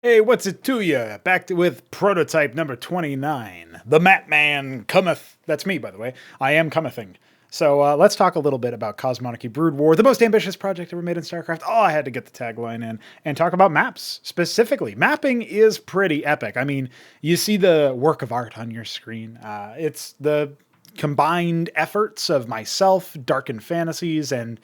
Hey, what's it to ya? With prototype number 29. The Mapman Cometh. That's me, by the way. I am Comething. So let's talk a little bit about Cosmonic Brood War, the most ambitious project ever made in StarCraft. Oh, I had to get the tagline in and talk about maps specifically. Mapping is pretty epic. I mean, you see the work of art on your screen. It's the combined efforts of myself, Darkened Fantasies, and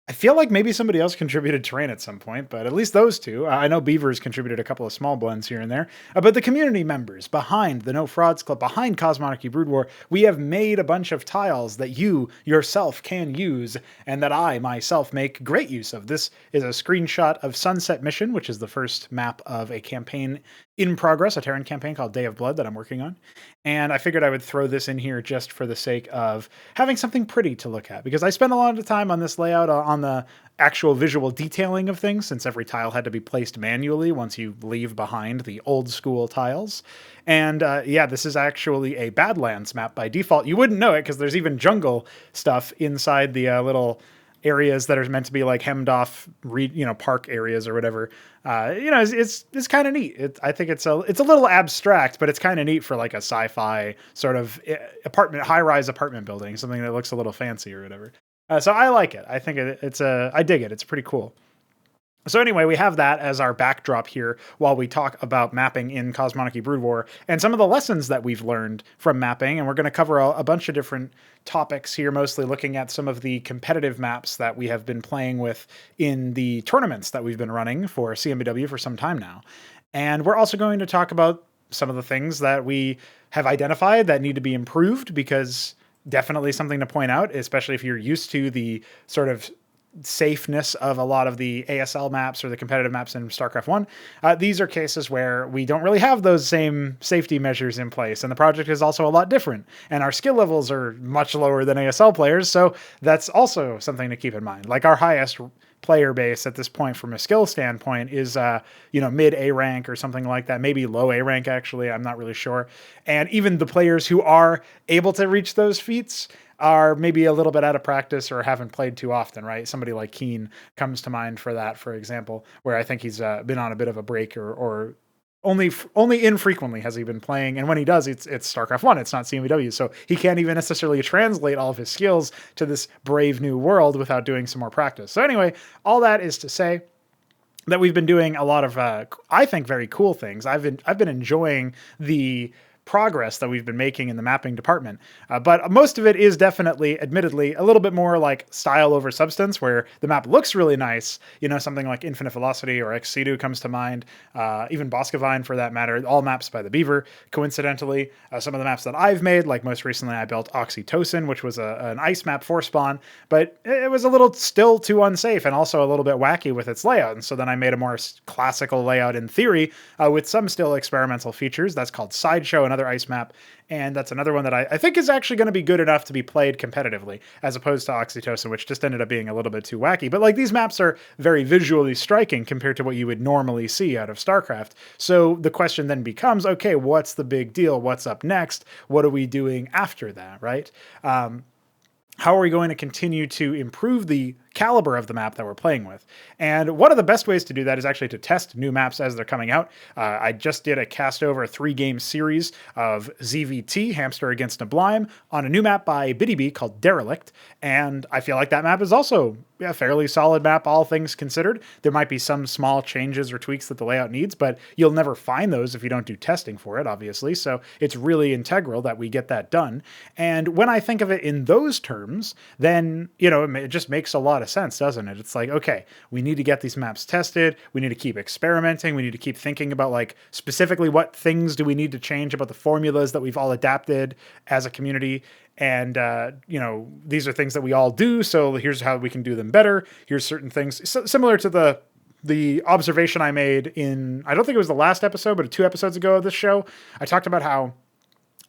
I feel like maybe somebody else contributed terrain at some point, but at least those two. I know Beavers contributed a couple of small blends here and there. But the community members behind the No Frauds Club, behind Cosmonic Brood War, we have made a bunch of tiles that you yourself can use and that I myself make great use of. This is a screenshot of Sunset Mission, which is the first map of a campaign in progress, a Terran campaign called Day of Blood that I'm working on. And I figured I would throw this in here just for the sake of having something pretty to look at, because I spent a lot of time on this layout on the actual visual detailing of things, since every tile had to be placed manually once you leave behind the old school tiles. And yeah, this is actually a Badlands map by default. You wouldn't know it because there's even jungle stuff inside the little areas that are meant to be like hemmed off, park areas or whatever. It's kind of neat. I think it's a little abstract, but it's kind of neat for like a sci-fi sort of high-rise apartment building, something that looks a little fancy or whatever. So I like it. I think I dig it. It's pretty cool. So anyway, we have that as our backdrop here while we talk about mapping in Cosmonic Brood War and some of the lessons that we've learned from mapping. And we're going to cover a bunch of different topics here, mostly looking at some of the competitive maps that we have been playing with in the tournaments that we've been running for CMBW for some time now. And we're also going to talk about some of the things that we have identified that need to be improved, because definitely something to point out, especially if you're used to the sort of safeness of a lot of the ASL maps or the competitive maps in StarCraft 1. These are cases where we don't really have those same safety measures in place, and the project is also a lot different, and our skill levels are much lower than ASL players, so that's also something to keep in mind. Like, our highest player base at this point from a skill standpoint is mid A rank or something like that, maybe low A rank actually, I'm not really sure. And even the players who are able to reach those feats are maybe a little bit out of practice or haven't played too often, right? Somebody like Keen comes to mind for that, for example, where I think he's been on a bit of a break, or only infrequently has he been playing. And when he does, it's StarCraft 1, it's not CMBW. So he can't even necessarily translate all of his skills to this brave new world without doing some more practice. So anyway, all that is to say that we've been doing a lot of, I think, very cool things. I've been enjoying the progress that we've been making in the mapping department. But most of it is definitely, admittedly, a little bit more like style over substance, where the map looks really nice. Something like Infinite Velocity or Situ comes to mind, even Boskevine for that matter, all maps by the Beaver, coincidentally. Some of the maps that I've made, like most recently I built Oxytocin, which was an ice map for spawn, but it was a little still too unsafe and also a little bit wacky with its layout. And so then I made a more classical layout in theory, with some still experimental features. That's called Sideshow, another ice map, and that's another one that I think is actually going to be good enough to be played competitively, as opposed to Oxytocin, which just ended up being a little bit too wacky. But like, these maps are very visually striking compared to what you would normally see out of StarCraft. So the question then becomes, okay, what's the big deal? What's up next? What are we doing after that, right? How are we going to continue to improve the caliber of the map that we're playing with? And one of the best ways to do that is actually to test new maps as they're coming out. I just did a Castover 3-game series of ZVT, Hamster Against Sublime, on a new map by BiddyB called Derelict, and I feel like that map is also a fairly solid map, all things considered. There might be some small changes or tweaks that the layout needs, but you'll never find those if you don't do testing for it, obviously, so it's really integral that we get that done. And when I think of it in those terms, then, it just makes a lot of sense, doesn't it? It's like, okay, we need to get these maps tested, we need to keep experimenting, we need to keep thinking about, like, specifically what things do we need to change about the formulas that we've all adapted as a community. And, these are things that we all do, so here's how we can do them better. Here's certain things similar to the observation I made in, I don't think it was the last episode, but 2 episodes ago of this show. I talked about how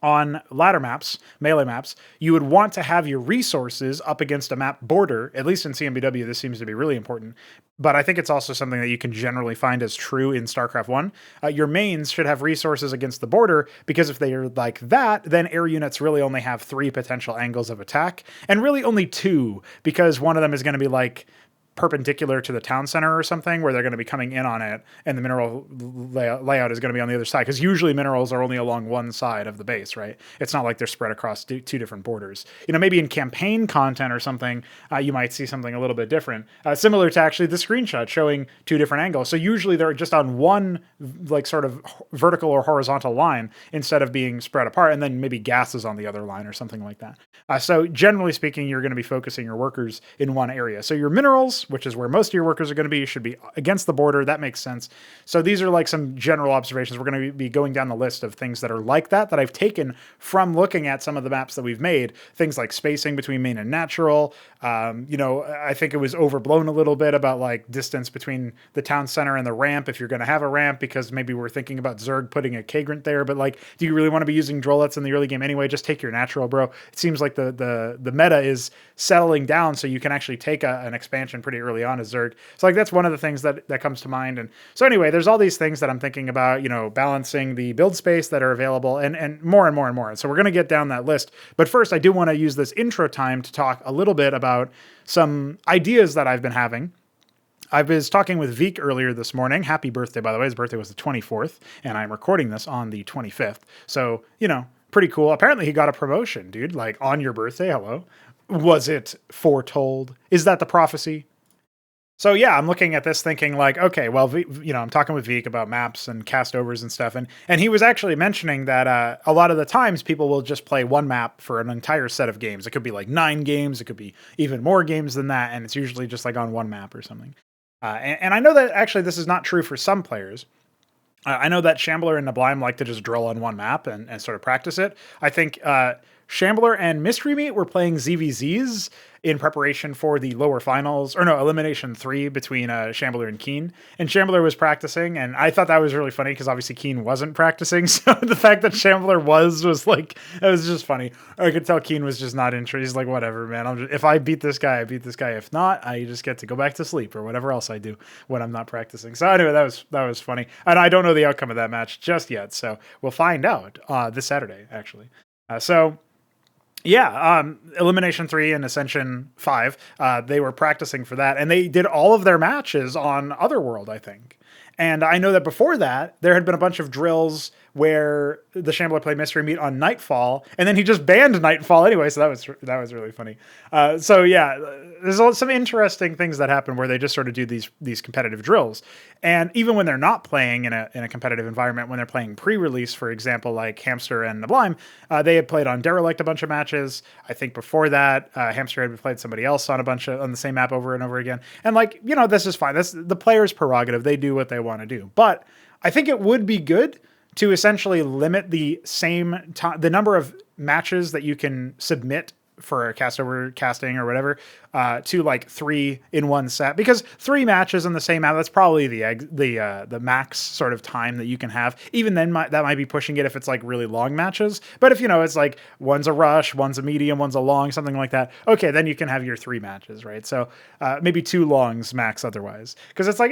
on ladder maps, melee maps, you would want to have your resources up against a map border. At least in CMBW, this seems to be really important. But I think it's also something that you can generally find as true in StarCraft 1. Your mains should have resources against the border, because if they are like that, then air units really only have 3 potential angles of attack, and really only 2, because one of them is going to be like perpendicular to the town center or something, where they're going to be coming in on it, and the mineral layout is going to be on the other side, because usually minerals are only along one side of the base, right? It's not like they're spread across two different borders. Maybe in campaign content or something, you might see something a little bit different, similar to actually the screenshot showing two different angles. So usually they're just on one like sort of vertical or horizontal line instead of being spread apart, and then maybe gases on the other line or something like that. So generally speaking, you're going to be focusing your workers in one area. So your minerals, which is where most of your workers are going to be, should be against the border. That makes sense. So these are like some general observations. We're going to be going down the list of things that are like that I've taken from looking at some of the maps that we've made. Things like spacing between main and natural. I think it was overblown a little bit about like distance between the town center and the ramp, if you're going to have a ramp, because maybe we're thinking about Zerg putting a Kagrant there, but like, do you really want to be using Drolets in the early game anyway? Just take your natural, bro. It seems like the meta is settling down, so you can actually take an expansion pretty early on as Zerg. So like, that's one of the things that comes to mind. And so anyway, there's all these things that I'm thinking about, balancing the build space that are available, and more and more and more. And so we're going to get down that list. But first, I do want to use this intro time to talk a little bit about some ideas that I've been having. I was talking with Veek earlier this morning. Happy birthday, by the way. His birthday was the 24th, and I'm recording this on the 25th. So, pretty cool. Apparently he got a promotion, dude. Like, on your birthday, hello. Was it foretold? Is that the prophecy? So yeah, I'm looking at this thinking like, okay, well, I'm talking with Veek about maps and Castovers and stuff. And he was actually mentioning that a lot of the times people will just play one map for an entire set of games. It could be like 9 games. It could be even more games than that. And it's usually just like on one map or something. And I know that actually this is not true for some players. I know that Shambler and Sublime like to just drill on one map and sort of practice it. I think Shambler and Mystery Meat were playing ZVZs in preparation for the lower finals, or no, Elimination 3 between Shambler and Keen. And Shambler was practicing, and I thought that was really funny because obviously Keen wasn't practicing. So the fact that Shambler was like, it was just funny. I could tell Keen was just not interested. He's like, whatever, man. If I beat this guy, I beat this guy. If not, I just get to go back to sleep or whatever else I do when I'm not practicing. So anyway, that was funny. And I don't know the outcome of that match just yet. So we'll find out this Saturday, actually. Elimination 3 and Ascension 5, they were practicing for that, and they did all of their matches on Otherworld, I think. And I know that before that, there had been a bunch of drills where the Shambler played Mystery Meat on Nightfall, and then he just banned Nightfall anyway, so that was really funny. There's some interesting things that happen where they just sort of do these competitive drills. And even when they're not playing in a competitive environment, when they're playing pre-release, for example, like Hamster and Sublime, they had played on Derelict a bunch of matches. I think before that, Hamster had played somebody else on on the same map over and over again. And this is fine. That's the player's prerogative. They do what they want to do. But I think it would be good to essentially limit the number of matches that you can submit for a Castover casting or whatever, to like 3 in one set, because 3 matches in the same map, that's probably the max sort of time that you can have. Even then, that might be pushing it if it's like really long matches. But if it's like one's a rush, one's a medium, one's a long, something like that, okay, then you can have your 3 matches, right? So maybe 2 longs max otherwise, because it's like,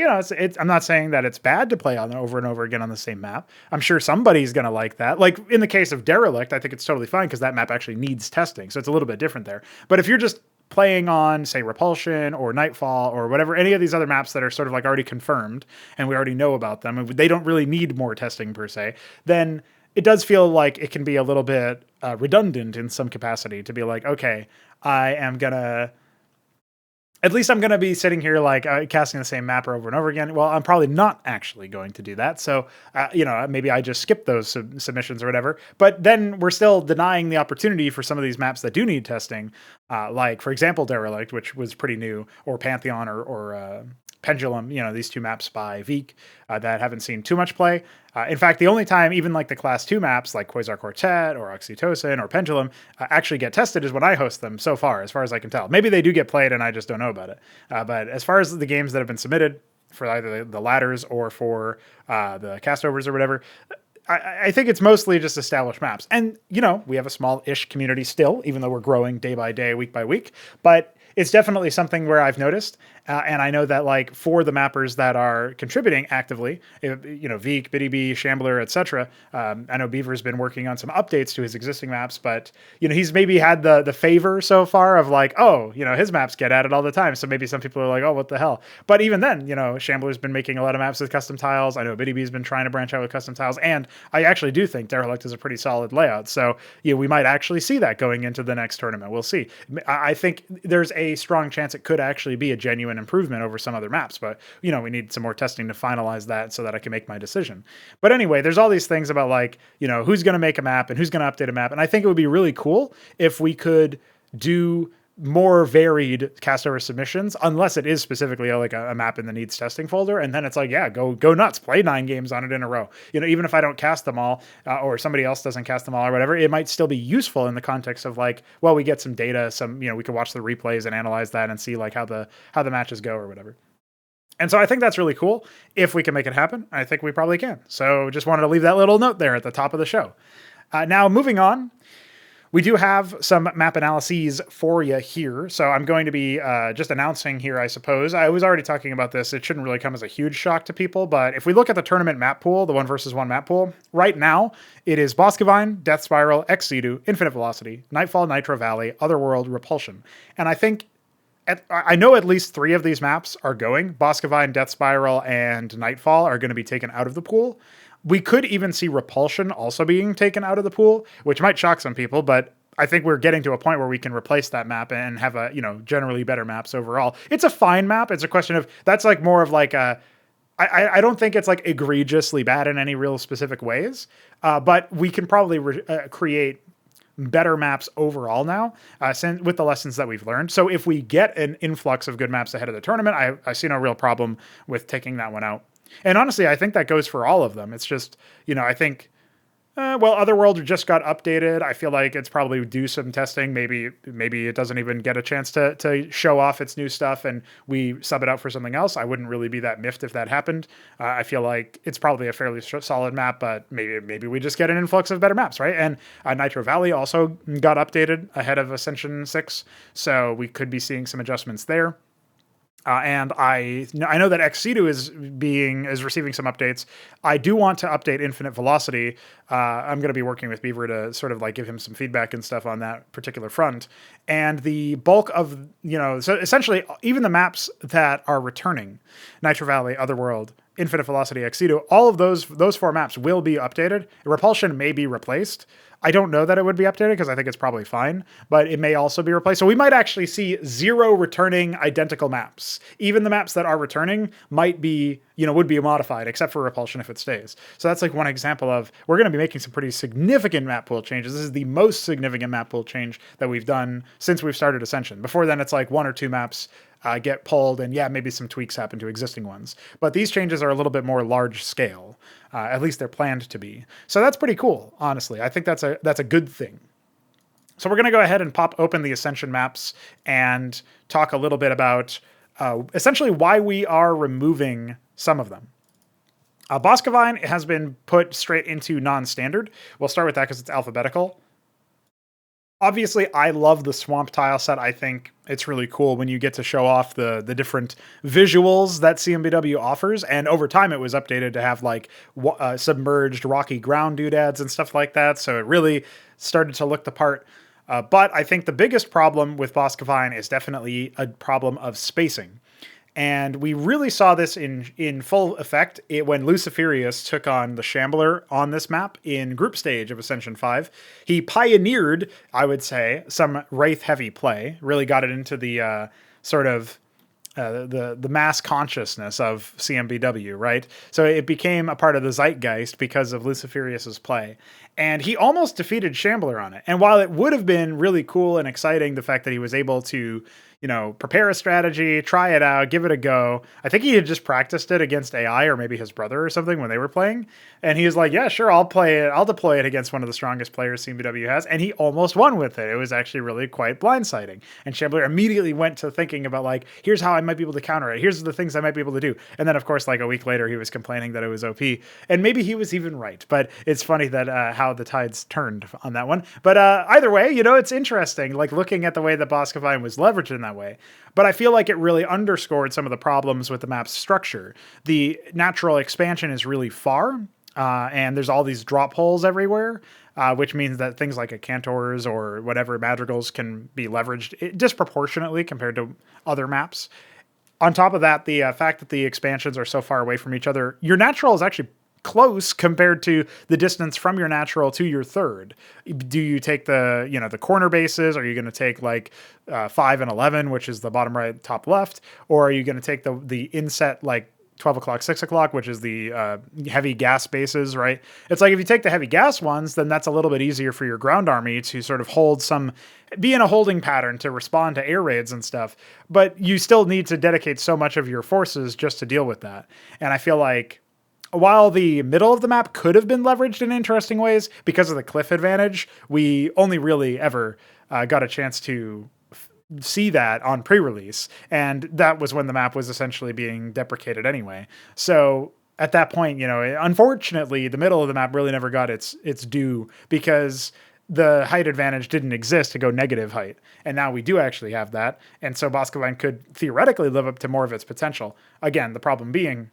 I'm not saying that it's bad to play on over and over again on the same map. I'm sure somebody's gonna like that. Like in the case of Derelict, I think it's totally fine because that map actually needs testing, so it's a little bit different there. But if you're just playing on, say, Repulsion or Nightfall or whatever, any of these other maps that are sort of like already confirmed and we already know about them, and they don't really need more testing per se, then it does feel like it can be a little bit redundant in some capacity to be like, okay, at least I'm going to be sitting here like casting the same map over and over again. Well, I'm probably not actually going to do that. So, maybe I just skip those submissions or whatever. But then we're still denying the opportunity for some of these maps that do need testing. Like, for example, Derelict, which was pretty new, or Pantheon or Pendulum, these 2 maps by Veek that haven't seen too much play. In fact, the only time even like the Class 2 maps like Quasar Quartet or Oxytocin or Pendulum actually get tested is when I host them so far as I can tell. Maybe they do get played and I just don't know about it. But as far as the games that have been submitted for either the ladders or for the Castovers or whatever, I think it's mostly just established maps. And, we have a small-ish community still, even though we're growing day by day, week by week. But it's definitely something where I've noticed, And I know that like for the mappers that are contributing actively, Veek, BDB, Shambler, etc. I know Beaver's been working on some updates to his existing maps, but he's maybe had the favor so far of like, oh, his maps get added all the time, so maybe some people are like, oh, what the hell? But even then, Shambler's been making a lot of maps with custom tiles. I know BDB's been trying to branch out with custom tiles, and I actually do think Derelict is a pretty solid layout. So we might actually see that going into the next tournament. We'll see. I think there's a strong chance it could actually be a genuine improvement over some other maps, but we need some more testing to finalize that so that I can make my decision. But anyway, there's all these things about like, who's going to make a map and who's going to update a map. And I think it would be really cool if we could do more varied Castover submissions, unless it is specifically like a map in the needs testing folder. And then it's like, yeah, go nuts, play 9 games on it in a row. Even if I don't cast them all or somebody else doesn't cast them all or whatever, it might still be useful in the context of like, well, we get some data, we could watch the replays and analyze that and see like how the matches go or whatever. And so I think that's really cool. If we can make it happen, I think we probably can. So just wanted to leave that little note there at the top of the show. Now moving on, we do have some map analyses for you here. So I'm going to be just announcing here, I suppose. I was already talking about this. It shouldn't really come as a huge shock to people. But if we look at the tournament map pool, the 1-versus-1 map pool, right now it is Boskevine, Death Spiral, Situ, Infinite Velocity, Nightfall, Nitro Valley, Otherworld, Repulsion. And I think I know at least 3 of these maps are going. Boskevine, Death Spiral, and Nightfall are going to be taken out of the pool. We could even see Repulsion also being taken out of the pool, which might shock some people, but I think we're getting to a point where we can replace that map and have a, generally better maps overall. It's a fine map. It's a question of, that's like more of like a, I don't think it's like egregiously bad in any real specific ways, but we can probably create better maps overall now with the lessons that we've learned. So if we get an influx of good maps ahead of the tournament, I see no real problem with taking that one out. And honestly, I think that goes for all of them. It's just, I think, Otherworld just got updated. I feel like it's probably due some testing. Maybe it doesn't even get a chance to show off its new stuff and we sub it out for something else. I wouldn't really be that miffed if that happened. I feel like it's probably a fairly solid map, but maybe we just get an influx of better maps, right? And Nitro Valley also got updated ahead of Ascension 6, so we could be seeing some adjustments there. And I know that Situ is receiving some updates. I do want to update Infinite Velocity. I'm going to be working with Beaver to sort of like give him some feedback and stuff on that particular front. And the bulk of, so essentially even the maps that are returning, Nitro Valley, Otherworld, Infinite Velocity, Situ, all of those 4 maps will be updated. Repulsion may be replaced. I don't know that it would be updated because I think it's probably fine, but it may also be replaced. So we might actually see 0 returning identical maps. Even the maps that are returning might be, would be modified, except for Repulsion if it stays. So that's like one example of, we're going to be making some pretty significant map pool changes. This is the most significant map pool change that we've done since we've started Ascension. Before then, it's like 1 or 2 maps get pulled, and maybe some tweaks happen to existing ones. But these changes are a little bit more large scale. At least they're planned to be. So that's pretty cool, honestly. I think that's a good thing. So we're going to go ahead and pop open the Ascension maps and talk a little bit about essentially why we are removing some of them. Boskevine has been put straight into non-standard. We'll start with that because it's alphabetical. Obviously, I love the swamp tile set. I think it's really cool when you get to show off the different visuals that CMBW offers. And over time, it was updated to have like submerged rocky ground doodads and stuff like that. So it really started to look the part. But I think the biggest problem with Boskevine is definitely a problem of spacing. And we really saw this in full effect when Luciferius took on the Shambler on this map in group stage of Ascension 5. He pioneered, I would say, some Wraith-heavy play, really got it into the sort of the mass consciousness of CMBW, right? So it became a part of the zeitgeist because of Luciferius's play. And he almost defeated Shambler on it. And while it would have been really cool and exciting, the fact that he was able to, prepare a strategy, try it out, give it a go. I think he had just practiced it against AI or maybe his brother or something when they were playing. And he was like, yeah, sure, I'll play it. I'll deploy it against one of the strongest players CMBW has. And he almost won with it. It was actually really quite blindsiding. And Shambler immediately went to thinking about like, here's how I might be able to counter it. Here's the things I might be able to do. And then of course, like a week later, he was complaining that it was OP. And maybe he was even right. But it's funny that how the tides turned on that one. But either way, it's interesting, like looking at the way that Boskevine was leveraged in that that way. But I feel like it really underscored some of the problems with the map's structure. The natural expansion is really far, and there's all these drop holes everywhere, which means that things like a Cantors or whatever madrigals can be leveraged disproportionately compared to other maps. On top of that, the fact that the expansions are so far away from each other, your natural is actually close compared to the distance from your natural to your third. Do you take the, the corner bases? Are you going to take like 5 and 11, which is the bottom right, top left? Or are you going to take the inset like 12 o'clock, 6 o'clock, which is the heavy gas bases, right? It's like if you take the heavy gas ones, then that's a little bit easier for your ground army to sort of be in a holding pattern to respond to air raids and stuff. But you still need to dedicate so much of your forces just to deal with that. And I feel like while the middle of the map could have been leveraged in interesting ways because of the cliff advantage, we only really ever got a chance to see that on pre-release, and that was when the map was essentially being deprecated anyway. So at that point, unfortunately, the middle of the map really never got its due because the height advantage didn't exist to go negative height, and now we do actually have that, and so Boskevine could theoretically live up to more of its potential. Again, the problem being,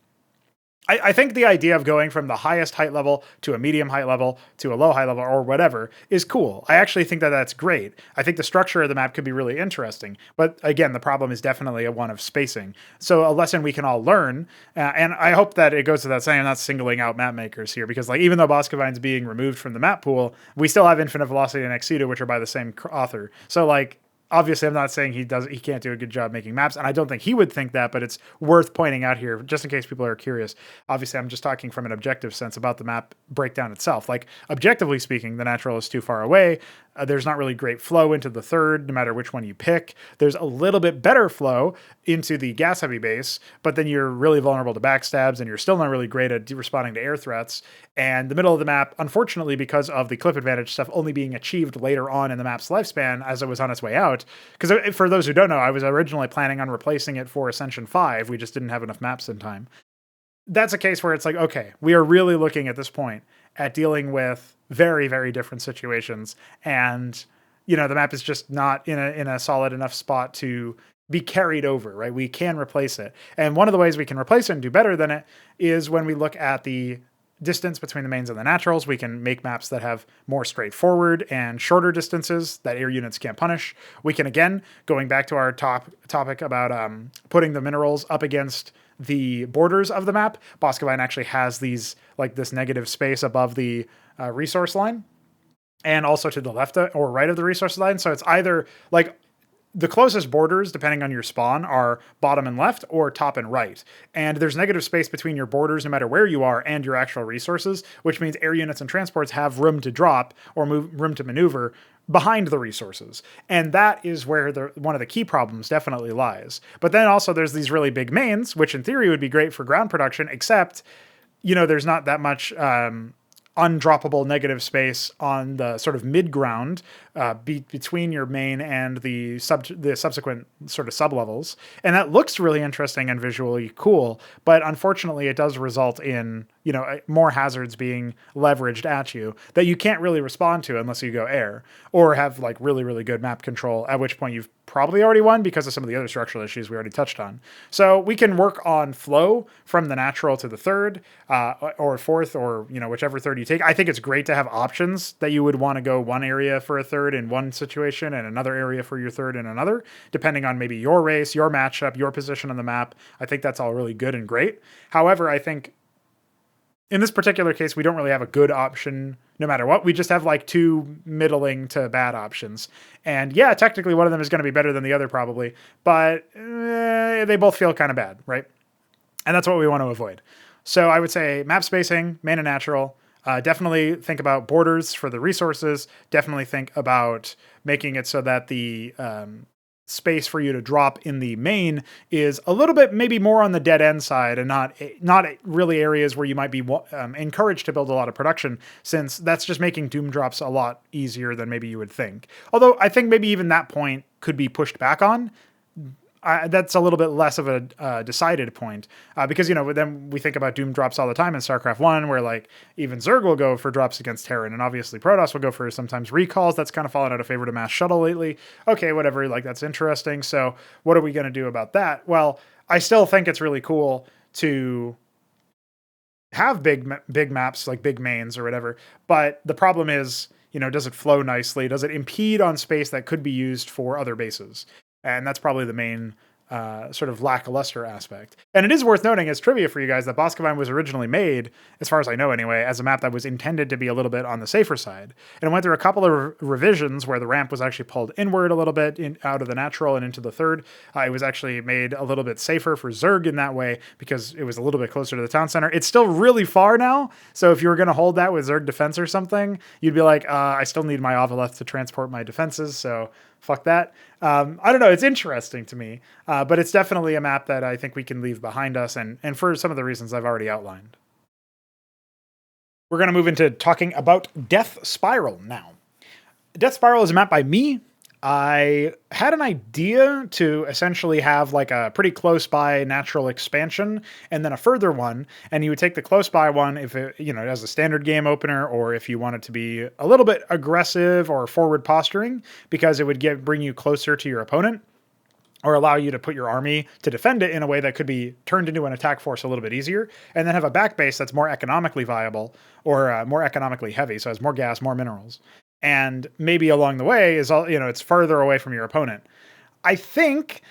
I think the idea of going from the highest height level to a medium height level to a low height level or whatever is cool. I actually think that that's great. I think the structure of the map could be really interesting. But again, the problem is definitely one of spacing. So a lesson we can all learn, and I hope that it goes without saying I'm not singling out map makers here, because like even though Boskevine's being removed from the map pool, we still have Infinite Velocity and Situ, which are by the same author. So like, obviously, I'm not saying he can't do a good job making maps, and I don't think he would think that, but it's worth pointing out here, just in case people are curious. Obviously, I'm just talking from an objective sense about the map breakdown itself. Like, objectively speaking, the natural is too far away. There's not really great flow into the third, no matter which one you pick. There's a little bit better flow into the gas-heavy base, but then you're really vulnerable to backstabs, and you're still not really great at responding to air threats. And the middle of the map, unfortunately, because of the cliff advantage stuff only being achieved later on in the map's lifespan as it was on its way out, because for those who don't know, I was originally planning on replacing it for Ascension 5. We just didn't have enough maps in time. That's a case where it's like, okay, we are really looking at this point at dealing with very, very different situations. And, the map is just not in a solid enough spot to be carried over, right? We can replace it. And one of the ways we can replace it and do better than it is when we look at the distance between the mains and the naturals. We can make maps that have more straightforward and shorter distances that air units can't punish. We can, again, going back to our topic about putting the minerals up against the borders of the map, Boskevine actually has these, like this negative space above the resource line and also to the left or right of the resource line. So it's either like the closest borders, depending on your spawn, are bottom and left or top and right. And there's negative space between your borders no matter where you are and your actual resources, which means air units and transports have room to drop or room to maneuver behind the resources. And that is where one of the key problems definitely lies. But then also there's these really big mains, which in theory would be great for ground production, except, there's not that much undroppable negative space on the sort of mid-ground between your main and the subsequent sort of sub-levels. And that looks really interesting and visually cool, but unfortunately it does result in, more hazards being leveraged at you that you can't really respond to unless you go air or have like really, really good map control, at which point you've probably already won because of some of the other structural issues we already touched on. So we can work on flow from the natural to the third or fourth or, whichever third you take. I think it's great to have options that you would want to go one area for a third in one situation and another area for your third in another, depending on maybe your race, your matchup, your position on the map. I think that's all really good and great. However, I think in this particular case, we don't really have a good option no matter what. We just have like two middling to bad options. And yeah, technically one of them is going to be better than the other probably, but they both feel kind of bad, right? And that's what we want to avoid. So I would say map spacing, main and natural. Definitely think about borders for the resources. Definitely think about making it so that the space for you to drop in the main is a little bit maybe more on the dead end side and not really areas where you might be encouraged to build a lot of production, since that's just making doom drops a lot easier than maybe you would think. Although I think maybe even that point could be pushed back on. that's a little bit less of a decided point because, then we think about Doom drops all the time in StarCraft 1, where like even Zerg will go for drops against Terran, and obviously Protoss will go for sometimes recalls. That's kind of fallen out of favor to Mass Shuttle lately. Okay, whatever, like that's interesting. So what are we going to do about that? Well, I still think it's really cool to have big maps, like big mains or whatever. But the problem is, does it flow nicely? Does it impede on space that could be used for other bases? And that's probably the main sort of lackluster aspect. And it is worth noting as trivia for you guys that Boskevine was originally made, as far as I know anyway, as a map that was intended to be a little bit on the safer side. And it went through a couple of revisions where the ramp was actually pulled inward a little bit out of the natural and into the third. It was actually made a little bit safer for Zerg in that way because it was a little bit closer to the town center. It's still really far now, so if you were going to hold that with Zerg defense or something, you'd be like, I still need my Ovaleth to transport my defenses, so fuck that. I don't know. It's interesting to me, but it's definitely a map that I think we can leave behind us, and for some of the reasons I've already outlined. We're going to move into talking about Death Spiral now. Death Spiral is a map by me. I had an idea to essentially have like a pretty close by natural expansion and then a further one. And you would take the close by one if it, it has a standard game opener, or if you want it to be a little bit aggressive or forward posturing, because it would bring you closer to your opponent or allow you to put your army to defend it in a way that could be turned into an attack force a little bit easier, and then have a back base that's more economically viable or more economically heavy. So it has more gas, more minerals. And maybe along the way is all, it's further away from your opponent. I think,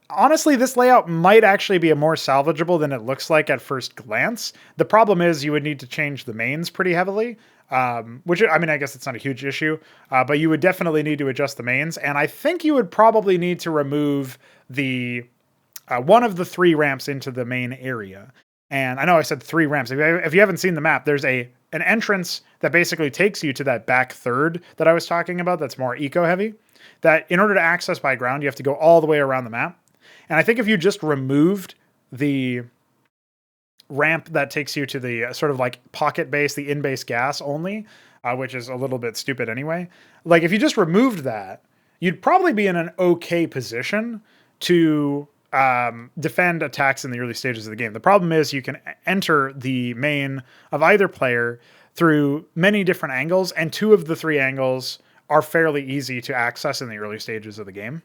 honestly, this layout might actually be more salvageable than it looks like at first glance. The problem is you would need to change the mains pretty heavily, which, I guess it's not a huge issue, but you would definitely need to adjust the mains. And I think you would probably need to remove the one of the 3 ramps into the main area. And I know I said 3 ramps. If you haven't seen the map, there's an entrance that basically takes you to that back third that I was talking about that's more eco-heavy, that in order to access by ground, you have to go all the way around the map. And I think if you just removed the ramp that takes you to the sort of like pocket base, the in-base gas only, which is a little bit stupid anyway, like if you just removed that, you'd probably be in an okay position to defend attacks in the early stages of the game. The problem is you can enter the main of either player through many different angles, and 2 of the 3 angles are fairly easy to access in the early stages of the game.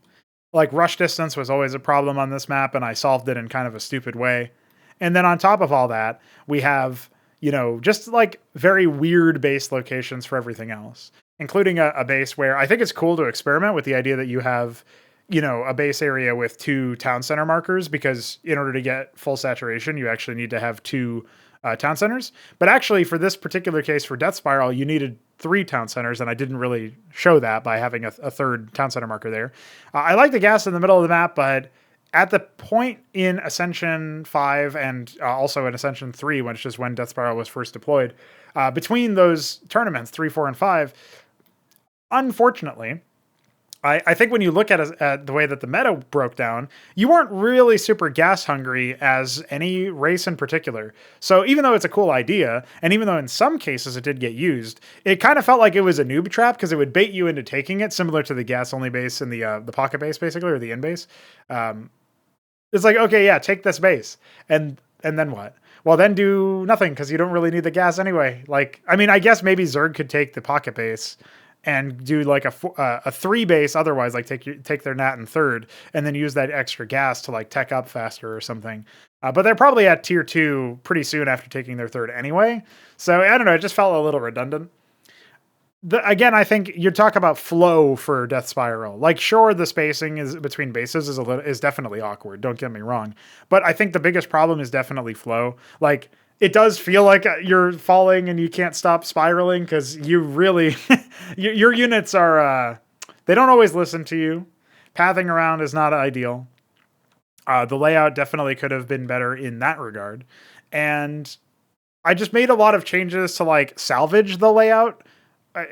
Like rush distance was always a problem on this map, and I solved it in kind of a stupid way. And then on top of all that, we have, just like very weird base locations for everything else, including a base where I think it's cool to experiment with the idea that you have a base area with 2 town center markers, because in order to get full saturation, you actually need to have 2 town centers. But actually, for this particular case, for Death Spiral, you needed 3 town centers, and I didn't really show that by having a third town center marker there. I like the gas in the middle of the map, but at the point in Ascension 5 and also in Ascension 3, which is when Death Spiral was first deployed, between those tournaments, 3, 4, and 5, unfortunately, I think when you look at the way that the meta broke down, you weren't really super gas hungry as any race in particular. So even though it's a cool idea, and even though in some cases it did get used, it kind of felt like it was a noob trap, because it would bait you into taking it, similar to the gas only base and the pocket base, basically, or the in base. It's like, okay, yeah, take this base, and then what? Well, then do nothing, because you don't really need the gas anyway. Like, I guess maybe Zerg could take the pocket base and do like a 3 base otherwise, like take their nat in third, and then use that extra gas to like tech up faster or something. But they're probably at tier 2 pretty soon after taking their third anyway. So I don't know, it just felt a little redundant. Again, I think you talk about flow for Death Spiral. Like, sure, the spacing is between bases is definitely awkward. Don't get me wrong, but I think the biggest problem is definitely flow. Like, it does feel like you're falling and you can't stop spiraling, because you really, your units are, they don't always listen to you. Pathing around is not ideal. The layout definitely could have been better in that regard. And I just made a lot of changes to like salvage the layout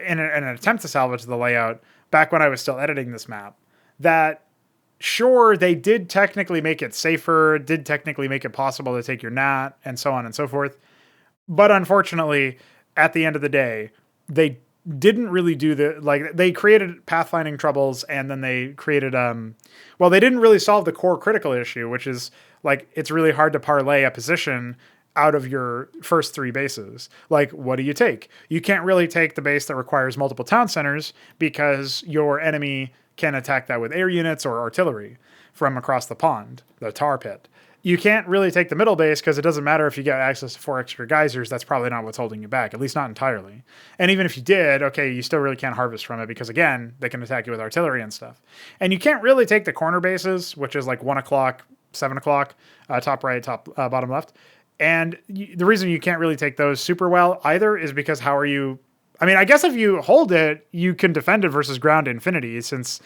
in an attempt to salvage the layout back when I was still editing this map. That, sure, they did technically make it safer, did technically make it possible to take your nat, and so on and so forth. But unfortunately, at the end of the day, they didn't really do they created pathfinding troubles, and then they created, they didn't really solve the core critical issue, which is like, it's really hard to parlay a position out of your first 3 bases. Like, what do you take? You can't really take the base that requires multiple town centers because your enemy can attack that with air units or artillery from across the pond, the tar pit. You can't really take the middle base because it doesn't matter if you get access to 4 extra geysers. That's probably not what's holding you back, at least not entirely. And even if you did, okay, you still really can't harvest from it because, again, they can attack you with artillery and stuff. And you can't really take the corner bases, which is like 1 o'clock, 7 o'clock, top right, bottom left. And the reason you can't really take those super well either is because how are you... I mean, I guess if you hold it, you can defend it versus ground infinity, since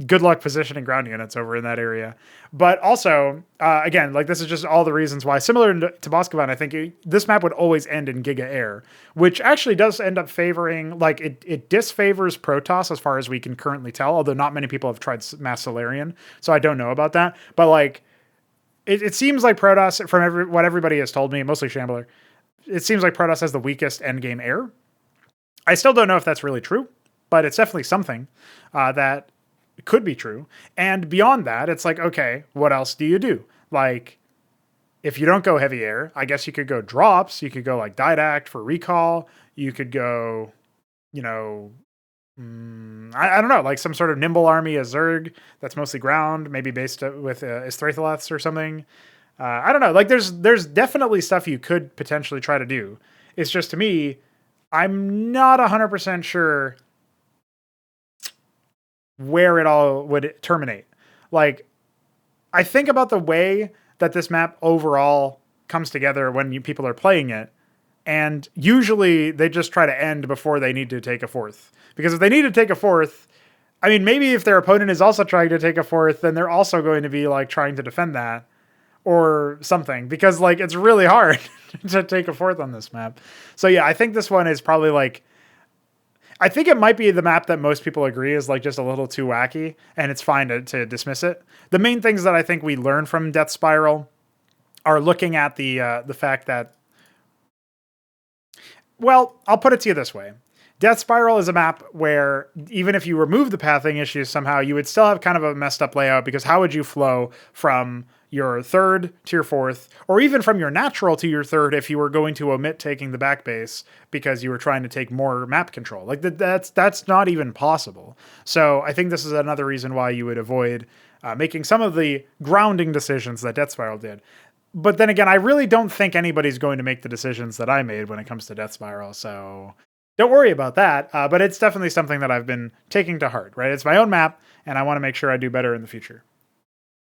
good luck positioning ground units over in that area. But also, again, like, this is just all the reasons why, similar to Boskevine, I think this map would always end in Giga Air, which actually does end up favoring, like, it disfavors Protoss as far as we can currently tell, although not many people have tried Mass Solarian, so I don't know about that. But, like, it seems like Protoss, from what everybody has told me, mostly Shambler, it seems like Protoss has the weakest endgame air. I still don't know if that's really true, but it's definitely something that could be true. And beyond that, it's like, okay, what else do you do? Like, if you don't go heavy air, I guess you could go drops. You could go like Didact for recall. You could go, you know, I don't know, like some sort of nimble army, a Zerg that's mostly ground, maybe based with Istrathaleths or something. I don't know. Like, there's definitely stuff you could potentially try to do. It's just, to me, I'm not 100% sure where it all would terminate. Like, I think about the way that this map overall comes together when people are playing it, and usually they just try to end before they need to take a 4th. Because if they need to take a 4th, I mean, maybe if their opponent is also trying to take a 4th, then they're also going to be like trying to defend that or something, because like, it's really hard to take a 4th on this map. So yeah, I think this one is probably like, I think it might be the map that most people agree is like just a little too wacky, and it's fine to dismiss it. The main things that I think we learn from Death Spiral are looking at the fact that, well, I'll put it to you this way. Death Spiral is a map where even if you remove the pathing issues somehow, you would still have kind of a messed up layout, because how would you flow from your 3rd to your 4th, or even from your natural to your 3rd if you were going to omit taking the back base because you were trying to take more map control? Like, that's not even possible. So I think this is another reason why you would avoid making some of the grounding decisions that Death Spiral did. But then again, I really don't think anybody's going to make the decisions that I made when it comes to Death Spiral, so don't worry about that. But it's definitely something that I've been taking to heart, right? It's my own map, and I want to make sure I do better in the future.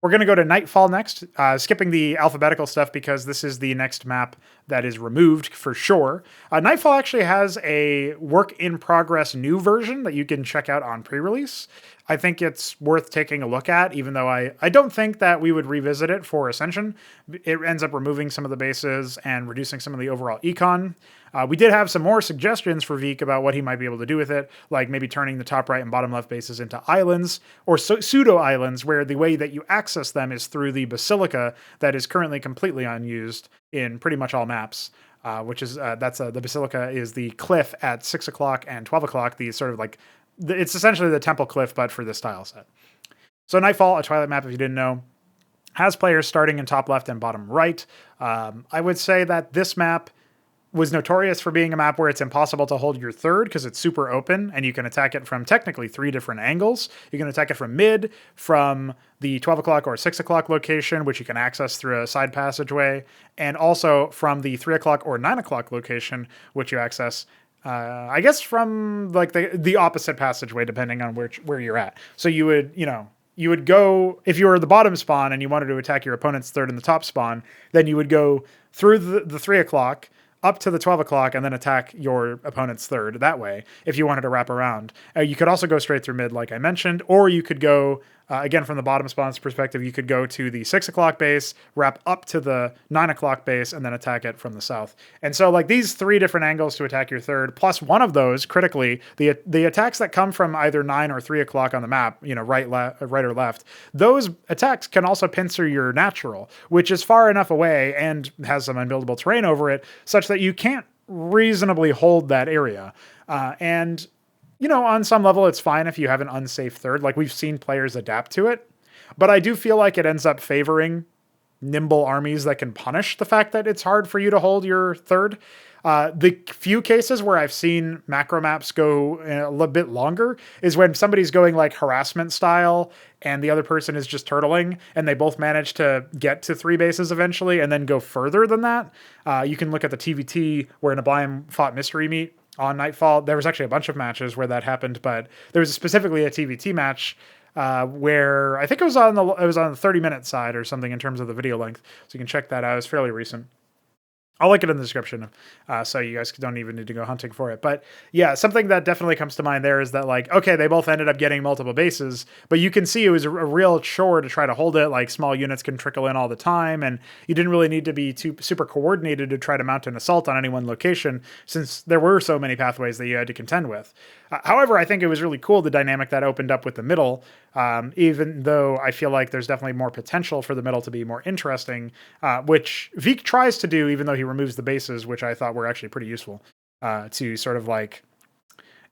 We're going to go to Nightfall next, skipping the alphabetical stuff because this is the next map that is removed for sure. Nightfall actually has a work-in-progress new version that you can check out on pre-release. I think it's worth taking a look at, even though I don't think that we would revisit it for Ascension. It ends up removing some of the bases and reducing some of the overall econ. We did have some more suggestions for Veek about what he might be able to do with it, like maybe turning the top right and bottom left bases into islands, or pseudo-islands, where the way that you access them is through the Basilica that is currently completely unused in pretty much all maps. Which is, the Basilica is the cliff at 6 o'clock and 12 o'clock, the sort of like, it's essentially the Temple Cliff, but for this tile set. So Nightfall, a Twilight map, if you didn't know, has players starting in top left and bottom right. I would say that this map was notorious for being a map where it's impossible to hold your 3rd because it's super open, and you can attack it from technically 3 different angles. You can attack it from mid, from the 12 o'clock or 6 o'clock location, which you can access through a side passageway, and also from the 3 o'clock or 9 o'clock location, which you access I guess from like the opposite passageway, depending on where you're at. So you would go, if you were the bottom spawn and you wanted to attack your opponent's 3rd in the top spawn, then you would go through the 3 o'clock up to the 12 o'clock and then attack your opponent's 3rd that way if you wanted to wrap around. You could also go straight through mid, like I mentioned, or you could go, again, from the bottom spawn's perspective, you could go to the 6 o'clock base, wrap up to the 9 o'clock base, and then attack it from the south. And so like these 3 different angles to attack your 3rd, plus one of those, critically, the attacks that come from either 9 or 3 o'clock on the map, right or left, those attacks can also pincer your natural, which is far enough away and has some unbuildable terrain over it, such that you can't reasonably hold that area. And, on some level, it's fine if you have an unsafe third. Like, we've seen players adapt to it. But I do feel like it ends up favoring nimble armies that can punish the fact that it's hard for you to hold your third. The few cases where I've seen macro maps go a little bit longer is when somebody's going like harassment style and the other person is just turtling and they both manage to get to 3 bases eventually and then go further than that. You can look at the TVT where Nablime fought Mystery Meat on Nightfall. There was actually a bunch of matches where that happened, but there was specifically a TVT match where I think it was on the 30-minute side or something in terms of the video length. So you can check that out. It's fairly recent. I'll link it in the description, so you guys don't even need to go hunting for it. But yeah, something that definitely comes to mind there is that, like, okay, they both ended up getting multiple bases, but you can see it was a real chore to try to hold it. Like, small units can trickle in all the time, and you didn't really need to be super coordinated to try to mount an assault on any one location, since there were so many pathways that you had to contend with. However, I think it was really cool, the dynamic that opened up with the middle, even though I feel like there's definitely more potential for the middle to be more interesting, which Veek tries to do, even though he removes the bases, which I thought were actually pretty useful, to sort of like,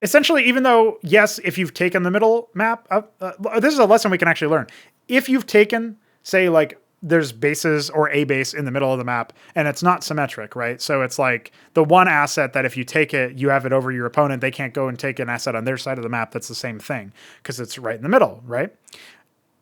essentially, even though, yes, if you've taken the middle map, this is a lesson we can actually learn. If you've taken, say, like, there's bases or a base in the middle of the map and it's not symmetric, right? So it's like the one asset that if you take it, you have it over your opponent. They can't go and take an asset on their side of the map that's the same thing because it's right in the middle, right?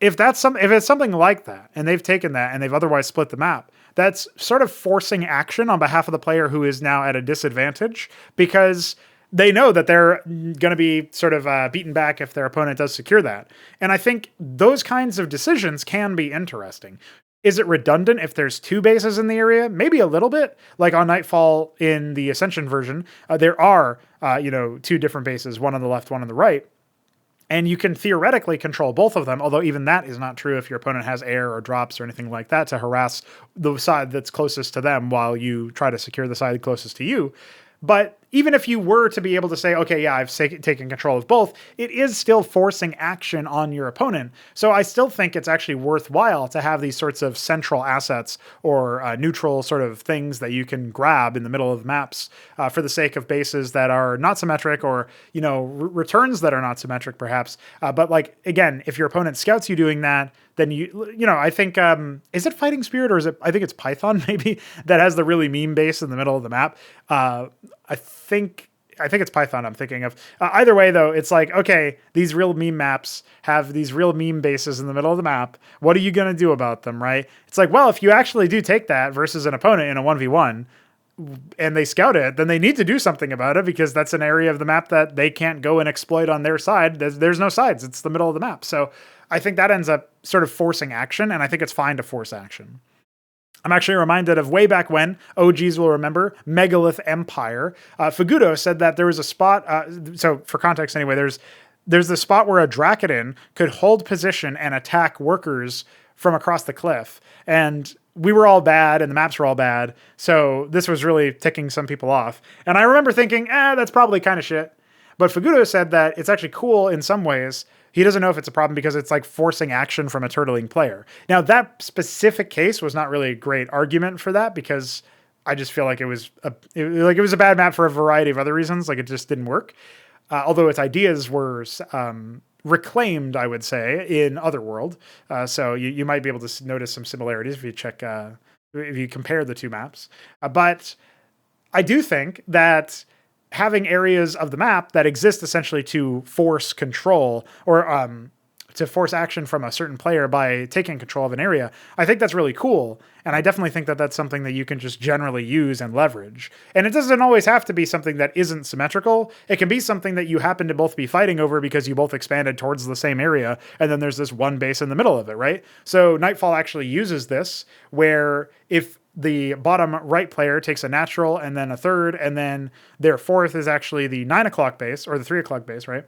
If it's something like that and they've taken that and they've otherwise split the map, that's sort of forcing action on behalf of the player who is now at a disadvantage because they know that they're going to be sort of beaten back if their opponent does secure that. And I think those kinds of decisions can be interesting. Is it redundant if there's 2 bases in the area? Maybe a little bit. Like on Nightfall in the Ascension version, there are 2 different bases, one on the left, one on the right. And you can theoretically control both of them, although even that is not true if your opponent has air or drops or anything like that to harass the side that's closest to them while you try to secure the side closest to you. But even if you were to be able to say, okay, yeah, I've taken control of both, it is still forcing action on your opponent. So I still think it's actually worthwhile to have these sorts of central assets or neutral sort of things that you can grab in the middle of maps for the sake of bases that are not symmetric or, returns that are not symmetric perhaps. But like, again, if your opponent scouts you doing that, then I think, is it Fighting Spirit or is it, I think it's Python maybe, that has the really meme base in the middle of the map. I think it's Python I'm thinking of. Either way, though, it's like, okay, these real meme maps have these real meme bases in the middle of the map. What are you going to do about them, right? It's like, well, if you actually do take that versus an opponent in a 1v1 and they scout it, then they need to do something about it because that's an area of the map that they can't go and exploit on their side. There's no sides. It's the middle of the map. So I think that ends up sort of forcing action, and I think it's fine to force action. I'm actually reminded of way back when, OGs will remember, Megalith Empire. Fagudo said that there was a spot, so for context anyway, there's the spot where a Dracoden could hold position and attack workers from across the cliff. And we were all bad and the maps were all bad, so this was really ticking some people off. And I remember thinking, that's probably kind of shit. But Fagudo said that it's actually cool in some ways. He doesn't know if it's a problem because it's like forcing action from a turtling player. Now, that specific case was not really a great argument for that because I just feel like it was a bad map for a variety of other reasons. Like, it just didn't work. Although its ideas were reclaimed, I would say, in Otherworld. So you might be able to notice some similarities if you if you compare the 2 maps. But I do think that having areas of the map that exist essentially to force control or to force action from a certain player by taking control of an area, I think that's really cool. And I definitely think that that's something that you can just generally use and leverage. And it doesn't always have to be something that isn't symmetrical. It can be something that you happen to both be fighting over because you both expanded towards the same area. And then there's this one base in the middle of it, right? So Nightfall actually uses this where if the bottom right player takes a natural and then a third, and then their fourth is actually the 9 o'clock base or the 3 o'clock base, right?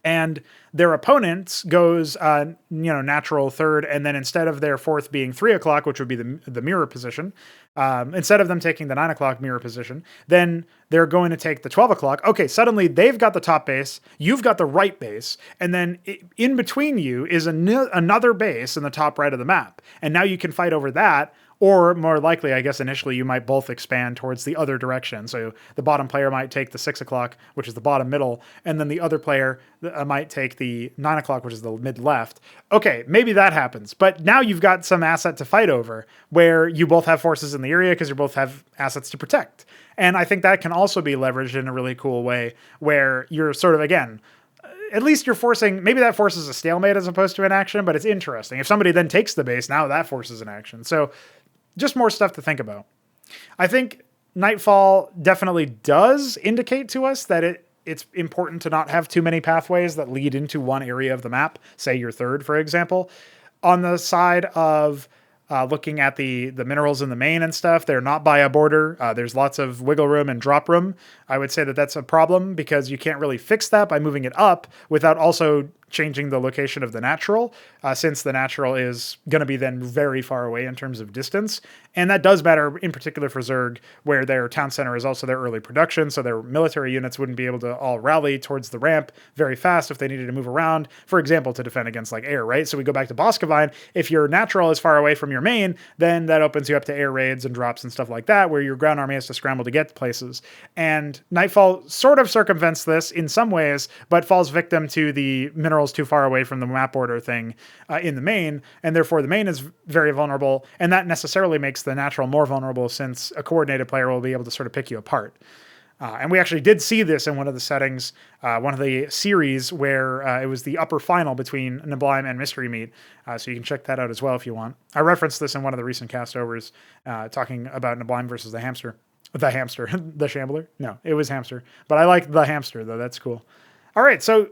And their opponent goes, natural third, and then instead of their fourth being 3 o'clock, which would be the mirror position, instead of them taking the 9 o'clock mirror position, then they're going to take the 12 o'clock. Okay, suddenly they've got the top base, you've got the right base, and then in between you is another base in the top right of the map. And now you can fight over that, Or more likely, I guess initially you might both expand towards the other direction. So the bottom player might take the 6 o'clock, which is the bottom middle, and then the other player might take the 9 o'clock, which is the mid left. Okay, maybe that happens. But now you've got some asset to fight over where you both have forces in the area because you both have assets to protect. And I think that can also be leveraged in a really cool way where you're sort of, again, at least you're forcing, maybe that forces a stalemate as opposed to an action, but it's interesting. If somebody then takes the base, now that forces an action. So just more stuff to think about. I think Nightfall definitely does indicate to us that it's important to not have too many pathways that lead into one area of the map, say your third, for example. On the side of looking at the minerals in the main and stuff, they're not by a border. There's lots of wiggle room and drop room. I would say that that's a problem because you can't really fix that by moving it up without also changing the location of the natural, since the natural is going to be then very far away in terms of distance. And that does matter in particular for Zerg, where their town center is also their early production, so their military units wouldn't be able to all rally towards the ramp very fast if they needed to move around, for example, to defend against like air, right? So we go back to Boskevine. If your natural is far away from your main, then that opens you up to air raids and drops and stuff like that, where your ground army has to scramble to get to places. And Nightfall sort of circumvents this in some ways, but falls victim to the minerals too far away from the map border thing in the main, and therefore the main is very vulnerable, and that necessarily makes the natural more vulnerable since a coordinated player will be able to sort of pick you apart. And we actually did see this in one of the settings, one of the series where it was the upper final between Nablime and Mystery Meat. So you can check that out as well if you want. I referenced this in one of the recent Castovers, talking about Nablime versus the hamster. The hamster. The Shambler? No, it was hamster. But I like the hamster, though. That's cool. All right, so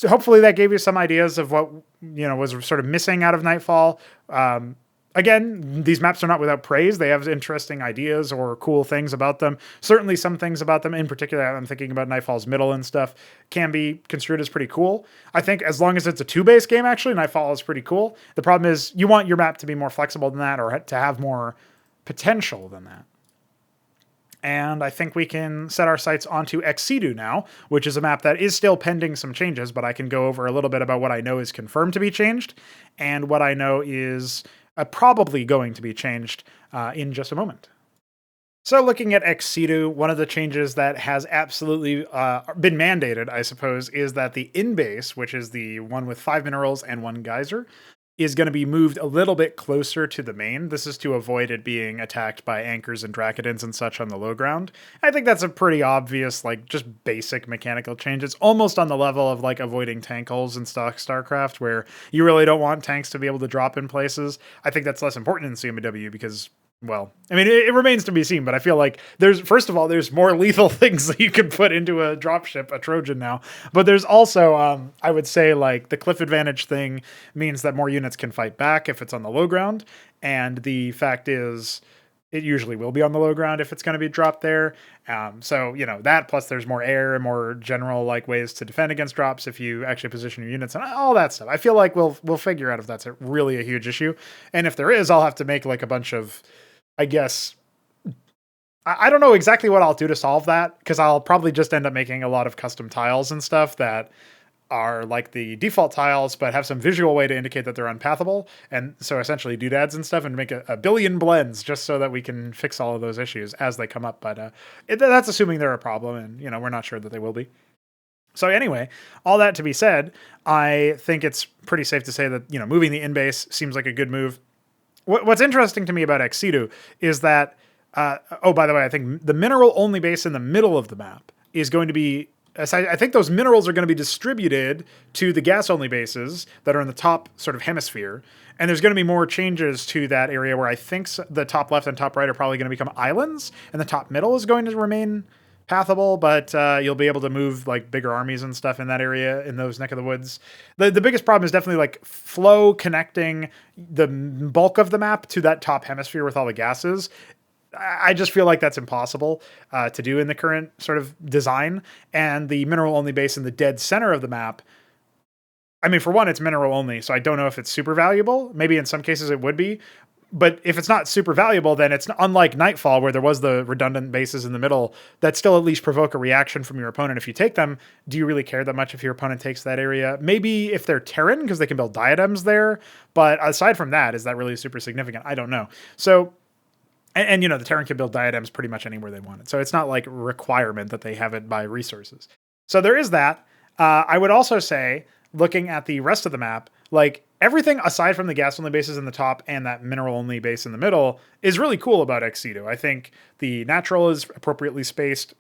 hopefully that gave you some ideas of what was sort of missing out of Nightfall. Again, these maps are not without praise. They have interesting ideas or cool things about them. Certainly some things about them, in particular, I'm thinking about Nightfall's middle and stuff, can be construed as pretty cool. I think as long as it's a 2-base game, actually, Nightfall is pretty cool. The problem is you want your map to be more flexible than that or to have more potential than that. And I think we can set our sights onto Situ now, which is a map that is still pending some changes, but I can go over a little bit about what I know is confirmed to be changed and what I know is probably going to be changed in just a moment. So looking at Situ, one of the changes that has absolutely been mandated, I suppose, is that the in-base, which is the one with 5 minerals and 1 geyser, is going to be moved a little bit closer to the main. This is to avoid it being attacked by anchors and Dracodins and such on the low ground. I think that's a pretty obvious, like, just basic mechanical change. It's almost on the level of, like, avoiding tank holes in StarCraft, where you really don't want tanks to be able to drop in places. I think that's less important in CMBW because, well, I mean, it remains to be seen, but I feel like first of all, there's more lethal things that you can put into a dropship, a Trojan now. But there's also, I would say, like, the cliff advantage thing means that more units can fight back if it's on the low ground. And the fact is, it usually will be on the low ground if it's going to be dropped there. So, that plus there's more air and more general, like, ways to defend against drops if you actually position your units and all that stuff. I feel like we'll figure out if that's really a huge issue. And if there is, I'll have to make, like, a bunch of, I guess, I don't know exactly what I'll do to solve that, because I'll probably just end up making a lot of custom tiles and stuff that are like the default tiles, but have some visual way to indicate that they're unpathable. And so essentially doodads and stuff, and make a billion blends just so that we can fix all of those issues as they come up. But that's assuming they're a problem, and we're not sure that they will be. So anyway, all that to be said, I think it's pretty safe to say that, moving the in-base seems like a good move. What's interesting to me about Situ is that, oh, by the way, I think the mineral-only base in the middle of the map is going to be, I think those minerals are going to be distributed to the gas-only bases that are in the top sort of hemisphere, and there's going to be more changes to that area where I think the top left and top right are probably going to become islands, and the top middle is going to remain pathable, but you'll be able to move like bigger armies and stuff in that area, in those neck of the woods. The biggest problem is definitely like flow connecting the bulk of the map to that top hemisphere with all the gases. I just feel like that's impossible to do in the current sort of design. And the mineral only base in the dead center of the map, I mean, for one, it's mineral only, so I don't know if it's super valuable. Maybe in some cases it would be. but if it's not super valuable, then it's unlike Nightfall, where there was the redundant bases in the middle that still at least provoke a reaction from your opponent if you take them. Do you really care that much if your opponent takes that area? Maybe if they're Terran, because they can build diadems there. But aside from that, is that really super significant? I don't know. So, and the Terran can build diadems pretty much anywhere they want it. So it's not like a requirement that they have it by resources. So there is that. I would also say, looking at the rest of the map, like everything aside from the gas-only bases in the top and that mineral-only base in the middle is really cool about Situ. I think the natural is appropriately spaced.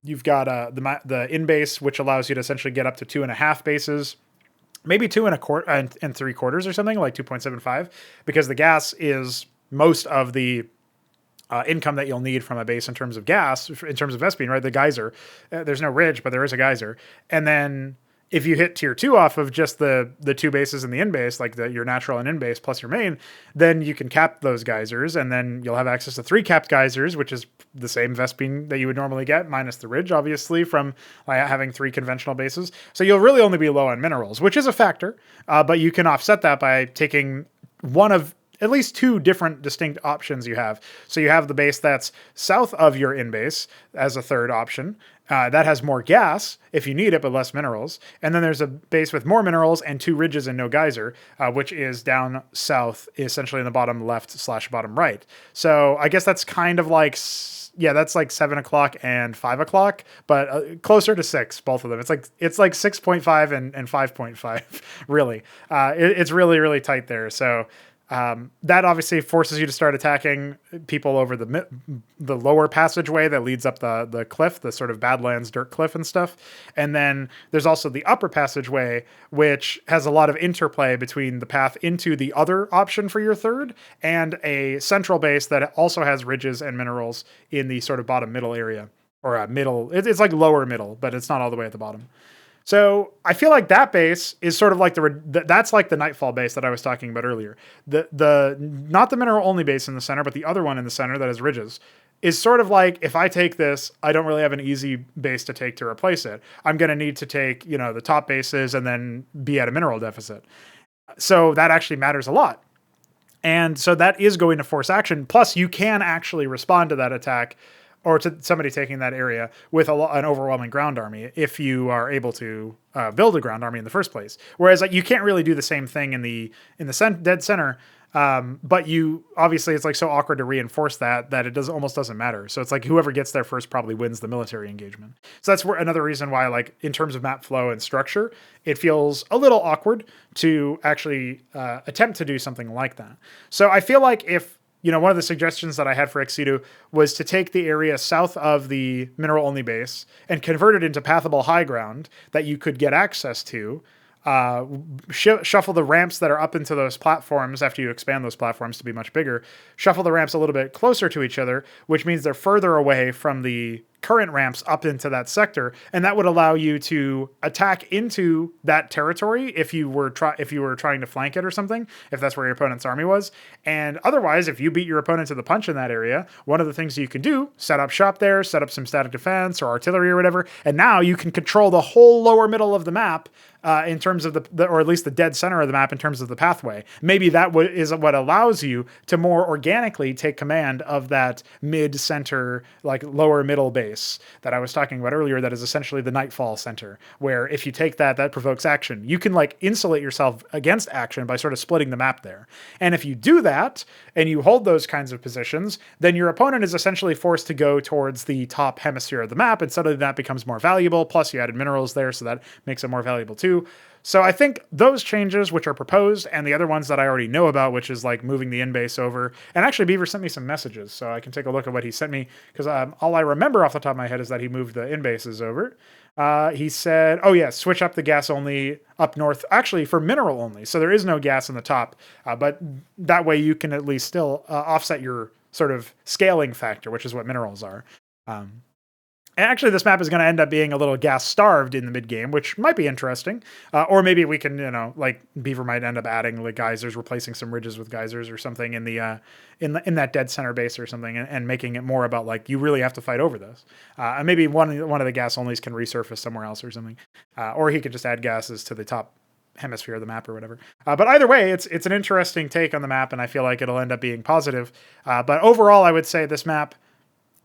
You've got the in-base, which allows you to essentially get up to 2.5 bases, maybe 2 3/4 or something, like 2.75, because the gas is most of the income that you'll need from a base in terms of gas, in terms of Vespene, right? The geyser. There's no ridge, but there is a geyser. And then if you hit tier 2 off of just the 2 bases in the in base, like your natural and in base plus your main, then you can cap those geysers, and then you'll have access to 3 capped geysers, which is the same Vespene that you would normally get, minus the ridge, obviously, from having 3 conventional bases. So you'll really only be low on minerals, which is a factor, but you can offset that by taking one of at least 2 different distinct options you have. So you have the base that's south of your in-base as a third option. That has more gas if you need it, but less minerals. And then there's a base with more minerals and 2 ridges and no geyser, which is down south, essentially in the bottom left/bottom right. So I guess that's kind of like, that's like 7 o'clock and 5 o'clock, but closer to 6, both of them. It's like 6.5 and 5.5, really. It's really, really tight there. So that obviously forces you to start attacking people over the lower passageway that leads up the cliff, the sort of Badlands dirt cliff and stuff. And then there's also the upper passageway, which has a lot of interplay between the path into the other option for your third and a central base that also has ridges and minerals in the sort of bottom middle area, or middle. It's like lower middle, but it's not all the way at the bottom. So I feel like that base is sort of like that's like the Nightfall base that I was talking about earlier. The not the mineral only base in the center, but the other one in the center that has ridges is sort of like, if I take this, I don't really have an easy base to take to replace it. I'm going to need to take, the top bases and then be at a mineral deficit. So that actually matters a lot. And so that is going to force action. Plus you can actually respond to that attack or to somebody taking that area with an overwhelming ground army if you are able to build a ground army in the first place. Whereas you can't really do the same thing in the dead center, but you obviously it's like so awkward to reinforce that it almost doesn't matter. So it's like whoever gets there first probably wins the military engagement. So that's another reason why, like in terms of map flow and structure, it feels a little awkward to actually attempt to do something like that. So I feel like if one of the suggestions that I had for Situ was to take the area south of the mineral-only base and convert it into pathable high ground that you could get access to, shuffle the ramps that are up into those platforms after you expand those platforms to be much bigger, shuffle the ramps a little bit closer to each other, which means they're further away from the current ramps up into that sector, and that would allow you to attack into that territory if you were trying to flank it or something, if that's where your opponent's army was. And otherwise, if you beat your opponent to the punch in that area, one of the things you can do, set up shop there, set up some static defense or artillery or whatever, and now you can control the whole lower middle of the map in terms of or at least the dead center of the map in terms of the pathway. Maybe that is what allows you to more organically take command of that mid-center, like lower middle base that I was talking about earlier, that is essentially the Nightfall center, where if you take that provokes action. You can like insulate yourself against action by sort of splitting the map there. And if you do that and you hold those kinds of positions, then your opponent is essentially forced to go towards the top hemisphere of the map, and suddenly that becomes more valuable. Plus you added minerals there, so that makes it more valuable too. So I think those changes which are proposed, and the other ones that I already know about, which is like moving the in-base over, and actually Beaver sent me some messages, so I can take a look at what he sent me, because all I remember off the top of my head is that he moved the in-bases over. He said, oh yeah, switch up the gas only up north, actually for mineral only, so there is no gas in the top, but that way you can at least still offset your sort of scaling factor, which is what minerals are. And actually, this map is going to end up being a little gas-starved in the mid-game, which might be interesting. Or maybe we can, like Beaver might end up adding like geysers, replacing some ridges with geysers or something in the in that dead center base or something, and making it more about like you really have to fight over this. And maybe one of the gas onlys can resurface somewhere else or something, or he could just add gases to the top hemisphere of the map or whatever. But either way, it's an interesting take on the map, and I feel like it'll end up being positive. But overall, I would say this map,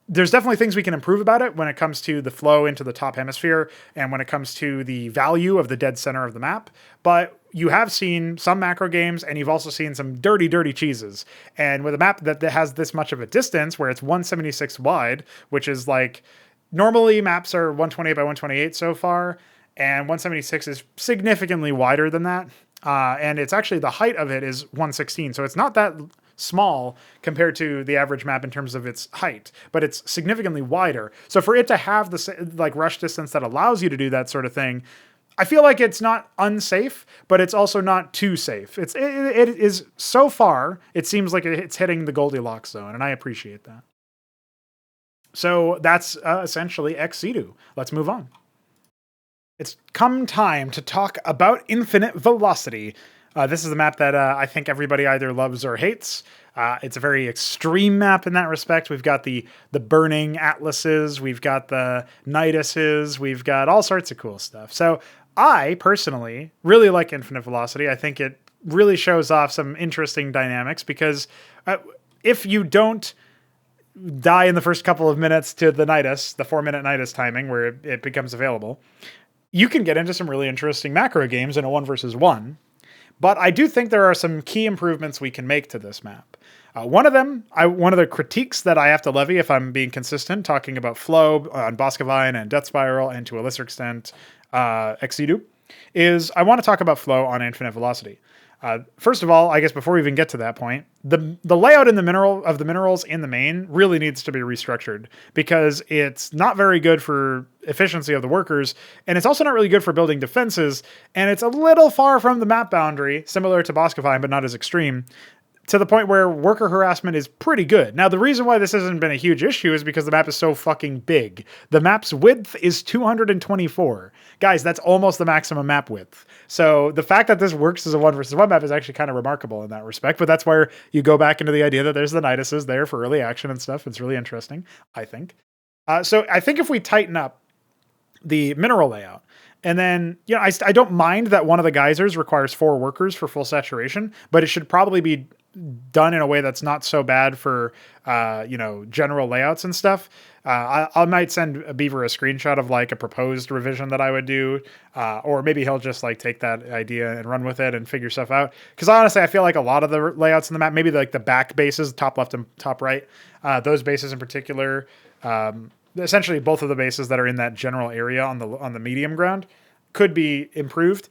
there's definitely things we can improve about it when it comes to the flow into the top hemisphere and when it comes to the value of the dead center of the map. But you have seen some macro games, and you've also seen some dirty, dirty cheeses. And with a map that has this much of a distance, where it's 176 wide, which is like, normally maps are 128 by 128 so far, and 176 is significantly wider than that. And it's actually, the height of it is 116. So it's not that small compared to the average map in terms of its height, but it's significantly wider. So for it to have the like rush distance that allows you to do that sort of thing, I feel like it's not unsafe, but it's also not too safe. It is, so far, it seems like it's hitting the Goldilocks zone, and I appreciate that. So that's essentially Situ. Let's move on. It's come time to talk about Infinite Velocity. This is a map that I think everybody either loves or hates. It's a very extreme map in that respect. We've got the burning atlases, we've got the niduses, we've got all sorts of cool stuff. So I personally really like Infinite Velocity. I think it really shows off some interesting dynamics, because if you don't die in the first couple of minutes to the nidus, the 4-minute nidus timing where it becomes available, you can get into some really interesting macro games in a 1 versus 1. But I do think there are some key improvements we can make to this map. One of the critiques that I have to levy, if I'm being consistent, talking about flow on Boskevine and Death Spiral, and to a lesser extent, Situ, is I want to talk about flow on Infinite Velocity. First of all, I guess before we even get to that point, the layout in the minerals in the main really needs to be restructured, because it's not very good for efficiency of the workers, and it's also not really good for building defenses, and it's a little far from the map boundary, similar to Boskevine, but not as extreme, to the point where worker harassment is pretty good. Now, the reason why this hasn't been a huge issue is because the map is so fucking big. The map's width is 224. Guys, that's almost the maximum map width. So the fact that this works as a 1 versus 1 map is actually kind of remarkable in that respect, but that's where you go back into the idea that there's the niduses there for early action and stuff. It's really interesting, I think. So I think if we tighten up the mineral layout, and then, I don't mind that one of the geysers requires 4 workers for full saturation, but it should probably be done in a way that's not so bad for, general layouts and stuff. I might send Beaver a screenshot of like a proposed revision that I would do, or maybe he'll just like take that idea and run with it and figure stuff out. Because honestly, I feel like a lot of the layouts in the map, maybe like the back bases, top left and top right, those bases in particular, essentially both of the bases that are in that general area on the medium ground, could be improved.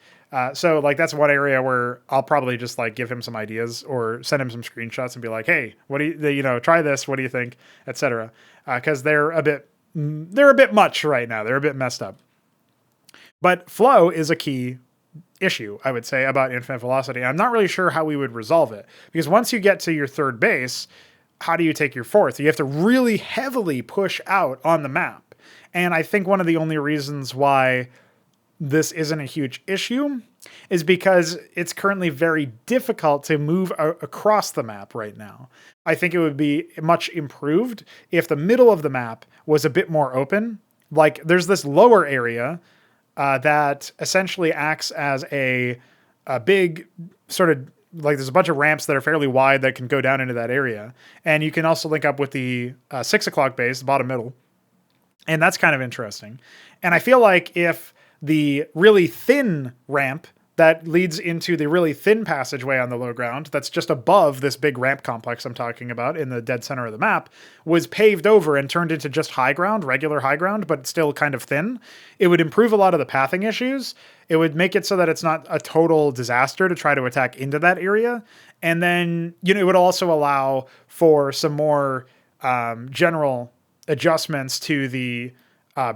So like that's one area where I'll probably just like give him some ideas or send him some screenshots and be like, hey, what do you try this? What do you think? Etc. Because they're a bit much right now. They're a bit messed up. But flow is a key issue, I would say, about Infinite Velocity. I'm not really sure how we would resolve it, because once you get to your 3rd base, how do you take your 4th? You have to really heavily push out on the map. And I think one of the only reasons why this isn't a huge issue is because it's currently very difficult to move across the map right now. I think it would be much improved if the middle of the map was a bit more open. Like there's this lower area that essentially acts as a big sort of, like there's a bunch of ramps that are fairly wide that can go down into that area. And you can also link up with the 6 o'clock base, the bottom middle. And that's kind of interesting. And I feel like if the really thin ramp that leads into the really thin passageway on the low ground that's just above this big ramp complex I'm talking about in the dead center of the map was paved over and turned into just high ground, regular high ground, but still kind of thin, it would improve a lot of the pathing issues. It would make it so that it's not a total disaster to try to attack into that area. And then, it would also allow for some more general adjustments to the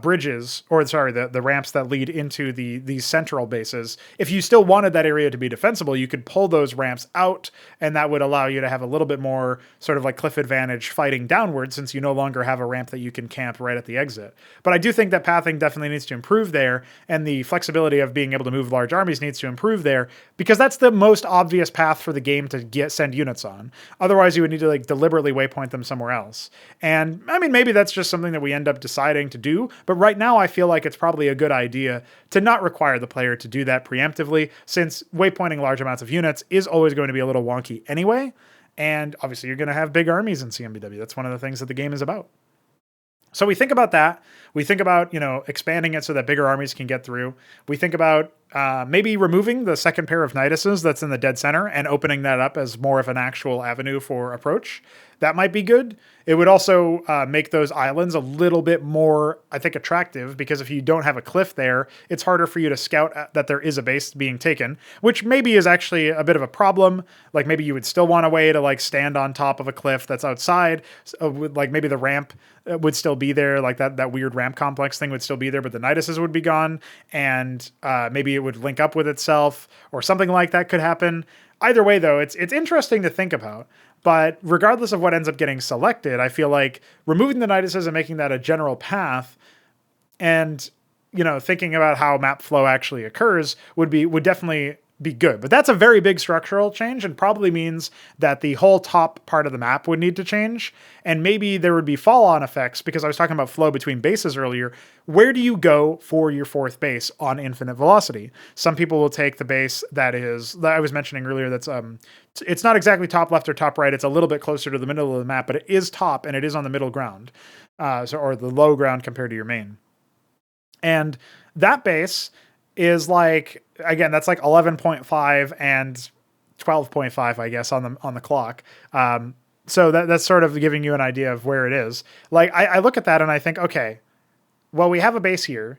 bridges, or sorry, the ramps that lead into these central bases. If you still wanted that area to be defensible, you could pull those ramps out, and that would allow you to have a little bit more sort of like cliff advantage fighting downward, since you no longer have a ramp that you can camp right at the exit. But I do think that pathing definitely needs to improve there, and the flexibility of being able to move large armies needs to improve there, because that's the most obvious path for the game to send units on. Otherwise, you would need to like deliberately waypoint them somewhere else. And I mean, maybe that's just something that we end up deciding to do do. But right now, I feel like it's probably a good idea to not require the player to do that preemptively, since waypointing large amounts of units is always going to be a little wonky anyway. And obviously, you're going to have big armies in CMBW. That's one of the things that the game is about. So we think about that. We think about, expanding it so that bigger armies can get through. We think about maybe removing the second pair of Niduses that's in the dead center and opening that up as more of an actual avenue for approach. That might be good. It would also make those islands a little bit more, I think, attractive, because if you don't have a cliff there, it's harder for you to scout that there is a base being taken, which maybe is actually a bit of a problem. Like maybe you would still want a way to like stand on top of a cliff that's outside, with like maybe the ramp would still be there, like that weird ramp complex thing would still be there, but the Niduses would be gone, and maybe it would link up with itself or something like that could happen. Either way, though, it's interesting to think about. But regardless of what ends up getting selected, I feel like removing the Niduses and making that a general path, and thinking about how map flow actually occurs would definitely be good. But that's a very big structural change, and probably means that the whole top part of the map would need to change. And maybe there would be fall-on effects, because I was talking about flow between bases earlier. Where do you go for your fourth base on infinite velocity? Some people will take the base that I was mentioning earlier, that's it's not exactly top left or top right. It's a little bit closer to the middle of the map, but it is top and it is on the middle ground, or the low ground compared to your main. And that base is like, again, that's like 11.5 and 12.5, I guess, on the clock. So that's sort of giving you an idea of where it is. Like I look at that and I think, okay, well, we have a base here,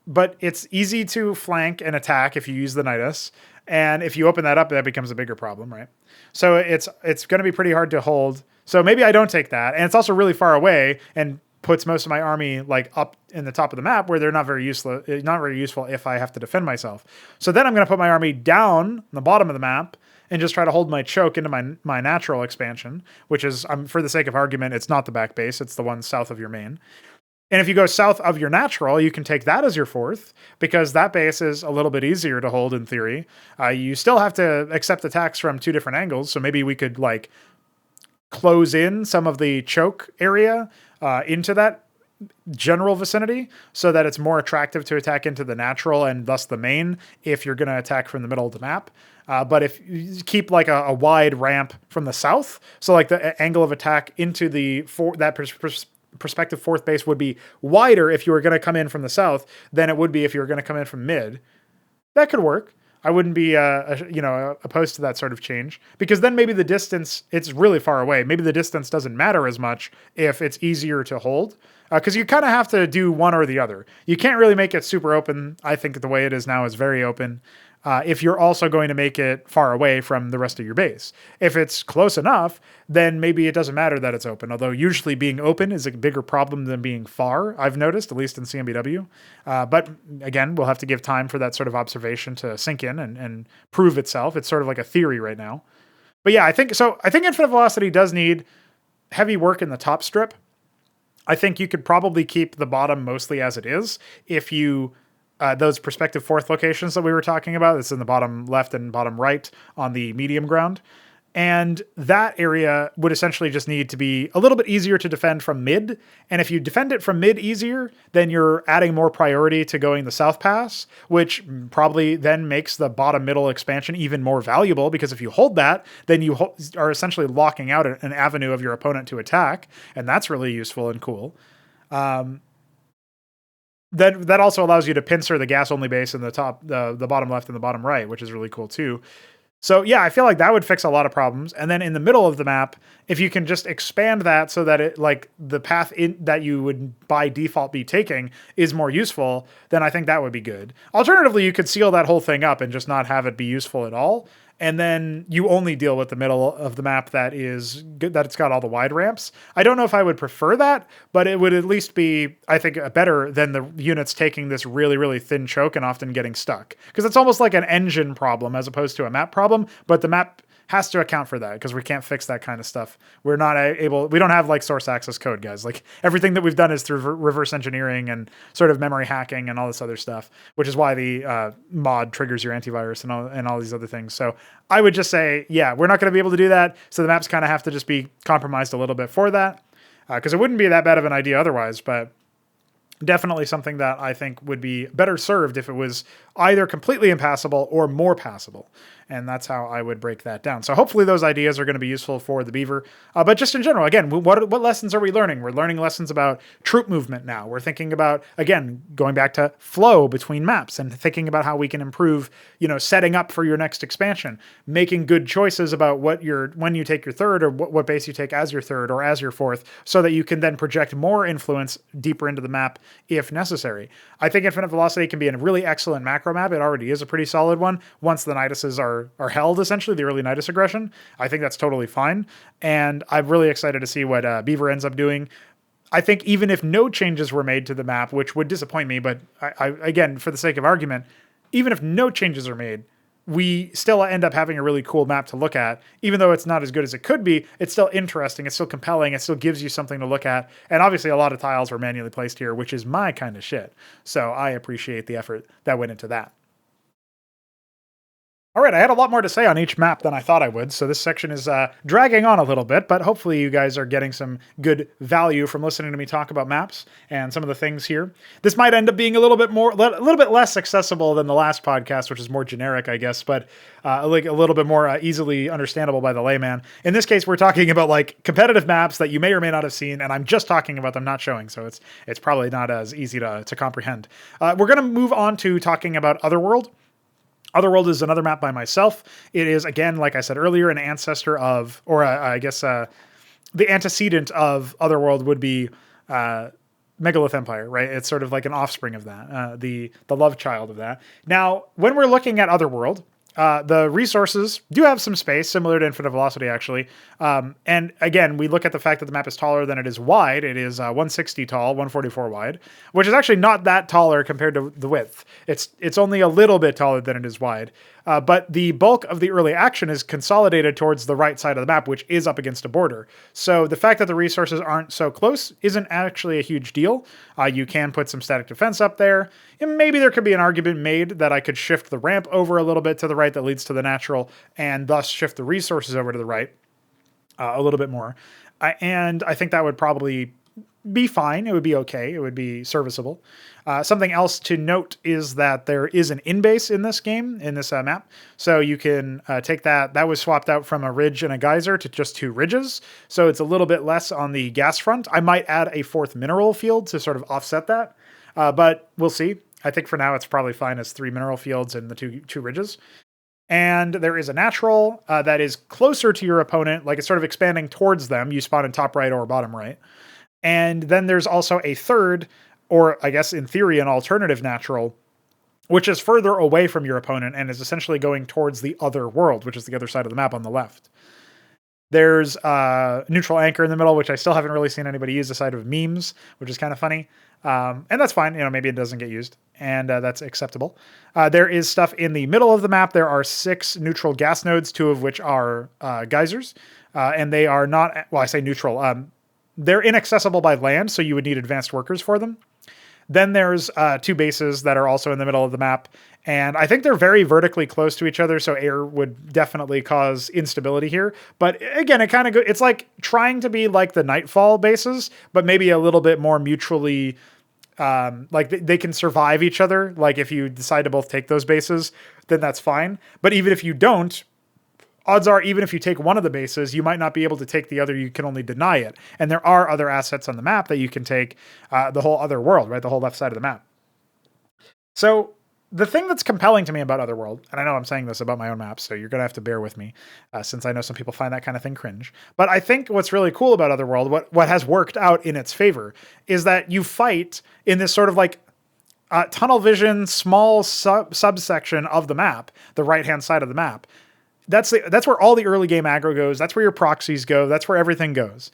but it's easy to flank and attack if you use the Nidus. And if you open that up, that becomes a bigger problem, right? So it's going to be pretty hard to hold. So maybe I don't take that. And it's also really far away and puts most of my army like up in the top of the map, where they're not very useful if I have to defend myself. So then I'm going to put my army down the bottom of the map and just try to hold my choke into my natural expansion, which is, for the sake of argument, it's not the back base, it's the one south of your main. And if you go south of your natural, you can take that as your fourth, because that base is a little bit easier to hold in theory. You still have to accept attacks from two different angles, so maybe we could like close in some of the choke area into that general vicinity, so that it's more attractive to attack into the natural and thus the main if you're going to attack from the middle of the map. But if you keep like a wide ramp from the south, so like the angle of attack into prospective fourth base would be wider if you were going to come in from the south than it would be if you were going to come in from mid. That could work. I wouldn't be opposed to that sort of change, because then maybe the distance, it's really far away. Maybe the distance doesn't matter as much if it's easier to hold, because you kind of have to do one or the other. You can't really make it super open. I think the way it is now is very open. If you're also going to make it far away from the rest of your base. If it's close enough, then maybe it doesn't matter that it's open, although usually being open is a bigger problem than being far, I've noticed, at least in CMBW. But again, we'll have to give time for that sort of observation to sink in and prove itself. It's sort of like a theory right now. But yeah, I think Infinite Velocity does need heavy work in the top strip. I think you could probably keep the bottom mostly as it is if you... those prospective fourth locations that we were talking about, it's in the bottom left and bottom right on the medium ground. And that area would essentially just need to be a little bit easier to defend from mid. And if you defend it from mid easier, then you're adding more priority to going the South Pass, which probably then makes the bottom middle expansion even more valuable, because if you hold that, then you are essentially locking out an avenue of your opponent to attack. And that's really useful and cool. That also allows you to pincer the gas only base in the top, the bottom left and the bottom right, which is really cool too. So yeah, I feel like that would fix a lot of problems. And then in the middle of the map, if you can just expand that so that it, like, the path that you would by default be taking is more useful, then I think that would be good. Alternatively, you could seal that whole thing up and just not have it be useful at all. And then you only deal with the middle of the map that is good, that it's got all the wide ramps. I don't know if I would prefer that, but it would at least be, I think, better than the units taking this really, really thin choke and often getting stuck. Because it's almost like an engine problem as opposed to a map problem, but the map has to account for that, because we can't fix that kind of stuff. We don't have like source access code, guys. Like, everything that we've done is through reverse engineering and sort of memory hacking and all this other stuff, which is why the mod triggers your antivirus and all these other things. So I would just say, yeah, we're not going to be able to do that. So the maps kind of have to just be compromised a little bit for that, because it wouldn't be that bad of an idea otherwise. But definitely something that I think would be better served if it was either completely impassable or more passable. And that's how I would break that down. So hopefully those ideas are going to be useful for the Beaver. But just in general, again, what lessons are we learning? We're learning lessons about troop movement now. We're thinking about, again, going back to flow between maps and thinking about how we can improve, setting up for your next expansion, making good choices about when you take your third or what base you take as your third or as your fourth, so that you can then project more influence deeper into the map if necessary. I think Infinite Velocity can be a really excellent macro map. It already is a pretty solid one once the Niduses are held, essentially, the early Nidus aggression. I think that's totally fine. And I'm really excited to see what Beaver ends up doing. I think even if no changes were made to the map, which would disappoint me, but again, for the sake of argument, even if no changes are made, we still end up having a really cool map to look at. Even though it's not as good as it could be, it's still interesting, it's still compelling, it still gives you something to look at. And obviously a lot of tiles were manually placed here, which is my kind of shit. So I appreciate the effort that went into that. All right, I had a lot more to say on each map than I thought I would, so this section is dragging on a little bit, but hopefully you guys are getting some good value from listening to me talk about maps and some of the things here. This might end up being a little bit less accessible than the last podcast, which is more generic, I guess, but like a little bit more easily understandable by the layman. In this case, we're talking about like competitive maps that you may or may not have seen, and I'm just talking about them, not showing, so it's probably not as easy to comprehend. We're going to move on to talking about Otherworld. Otherworld is another map by myself. It is, again, like I said earlier, an ancestor of, or I guess the antecedent of Otherworld would be Megalith Empire, right? It's sort of like an offspring of that, the love child of that. Now, when we're looking at Otherworld, the resources do have some space, similar to Infinite Velocity, actually. And again, we look at the fact that the map is taller than it is wide. It is 160 tall, 144 wide, which is actually not that taller compared to the width. It's only a little bit taller than it is wide. But the bulk of the early action is consolidated towards the right side of the map, which is up against a border. So the fact that the resources aren't so close isn't actually a huge deal. You can put some static defense up there. And maybe there could be an argument made that I could shift the ramp over a little bit to the right that leads to the natural, and thus shift the resources over to the right a little bit more. And I think that would probably be fine. It would be okay. It would be serviceable. Something else to note is that there is an in-base in this game, in this map. So you can take that. That was swapped out from a ridge and a geyser to just 2 ridges. So it's a little bit less on the gas front. I might add a 4th mineral field to sort of offset that. But we'll see. I think for now it's probably fine as 3 mineral fields and the two ridges. And there is a natural that is closer to your opponent, like it's sort of expanding towards them. You spawn in top right or bottom right. And then there's also a third, or I guess in theory, an alternative natural, which is further away from your opponent and is essentially going towards the other world, which is the other side of the map on the left. There's a neutral anchor in the middle, which I still haven't really seen anybody use aside of memes, which is kind of funny. And that's fine. Maybe it doesn't get used, and that's acceptable. There is stuff in the middle of the map. There are 6 neutral gas nodes, 2 of which are geysers, and they are not, well, I say neutral. They're inaccessible by land, so you would need advanced workers for them. Then there's 2 bases that are also in the middle of the map, and I think they're very vertically close to each other, so air would definitely cause instability here. But again, it's like trying to be like the Nightfall bases, but maybe a little bit more mutually, like they can survive each other. Like if you decide to both take those bases, then that's fine. But even if you don't, odds are, even if you take one of the bases, you might not be able to take the other. You can only deny it. And there are other assets on the map that you can take, the whole other world, right? The whole left side of the map. So the thing that's compelling to me about Otherworld, and I know I'm saying this about my own map, so you're going to have to bear with me, since I know some people find that kind of thing cringe. But I think what's really cool about Otherworld, what has worked out in its favor, is that you fight in this sort of like tunnel vision, small subsection of the map, the right-hand side of the map. That's where all the early game aggro goes. That's where your proxies go. That's where everything goes,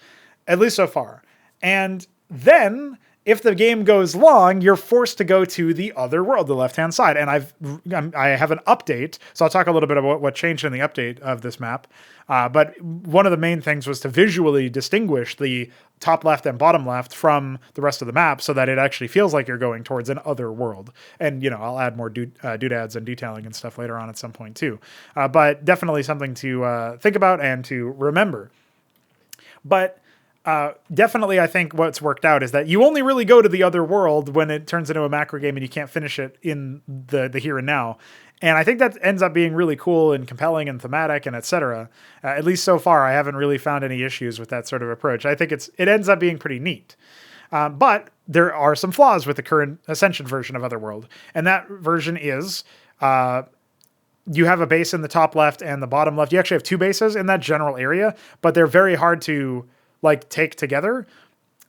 at least so far. And then if the game goes long, you're forced to go to the other world, the left-hand side. And I have an update, so I'll talk a little bit about what changed in the update of this map. But one of the main things was to visually distinguish the top left and bottom left from the rest of the map so that it actually feels like you're going towards an other world. And, I'll add more doodads and detailing and stuff later on at some point too. But definitely something to think about and to remember. But definitely, I think what's worked out is that you only really go to the other world when it turns into a macro game and you can't finish it in the here and now. And I think that ends up being really cool and compelling and thematic and etc. At least so far, I haven't really found any issues with that sort of approach. I think it ends up being pretty neat. But there are some flaws with the current Ascension version of Otherworld. And that version is you have a base in the top left and the bottom left. You actually have two bases in that general area, but they're very hard to like take together.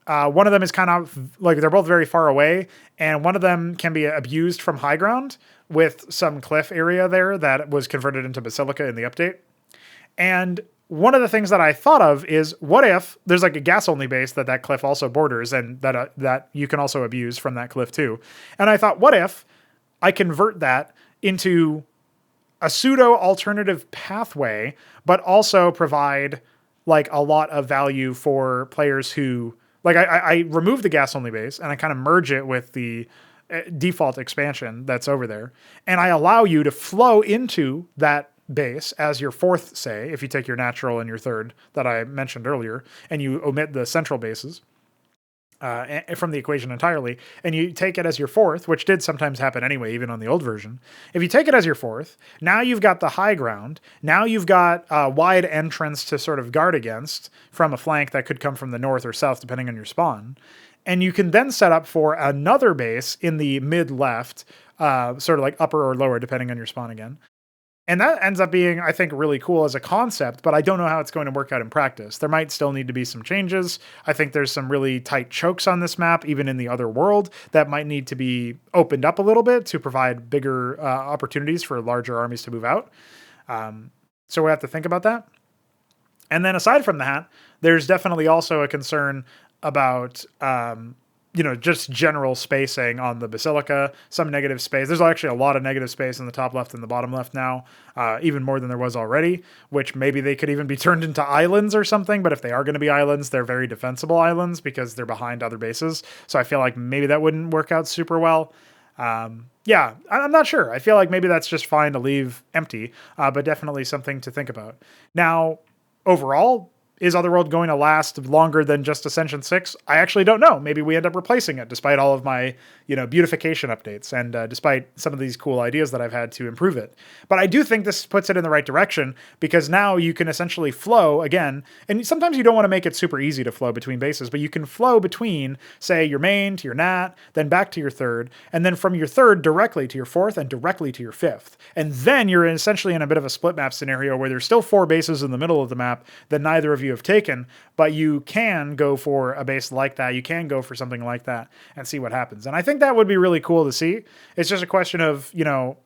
One of them is kind of like they're both very far away, and one of them can be abused from high ground with some cliff area there that was converted into Basilica in the update. And one of the things that I thought of is, what if there's like a gas-only base that cliff also borders, and that you can also abuse from that cliff too. And I thought, what if I convert that into a pseudo alternative pathway, but also provide like a lot of value for players who like I remove the gas only base and I kind of merge it with the default expansion that's over there. And I allow you to flow into that base as your fourth, say, if you take your natural and your third that I mentioned earlier, and you omit the central bases from the equation entirely, and you take it as your fourth, which did sometimes happen anyway, even on the old version. If you take it as your fourth, now you've got the high ground. Now you've got a wide entrance to sort of guard against from a flank that could come from the north or south, depending on your spawn. And you can then set up for another base in the mid left, sort of like upper or lower, depending on your spawn again. And that ends up being, I think, really cool as a concept, but I don't know how it's going to work out in practice. There might still need to be some changes. I think there's some really tight chokes on this map, even in the other world, that might need to be opened up a little bit to provide bigger opportunities for larger armies to move out. So we have to think about that. And then aside from that, there's definitely also a concern about just general spacing on the Basilica, some negative space. There's actually a lot of negative space in the top left and the bottom left now, even more than there was already, which maybe they could even be turned into islands or something. But if they are going to be islands, they're very defensible islands because they're behind other bases. So I feel like maybe that wouldn't work out super well. Yeah, I'm not sure. I feel like maybe that's just fine to leave empty, but definitely something to think about. Now, overall, is Otherworld going to last longer than just Ascension 6? I actually don't know. Maybe we end up replacing it despite all of my, beautification updates and despite some of these cool ideas that I've had to improve it. But I do think this puts it in the right direction because now you can essentially flow again. And sometimes you don't want to make it super easy to flow between bases, but you can flow between, say, your main to your nat, then back to your third, and then from your third directly to your fourth and directly to your fifth. And then you're essentially in a bit of a split map scenario where there's still 4 bases in the middle of the map that neither of you have taken, but you can go for a base like that. You can go for something like that and see what happens. And I think that would be really cool to see. It's just a question of,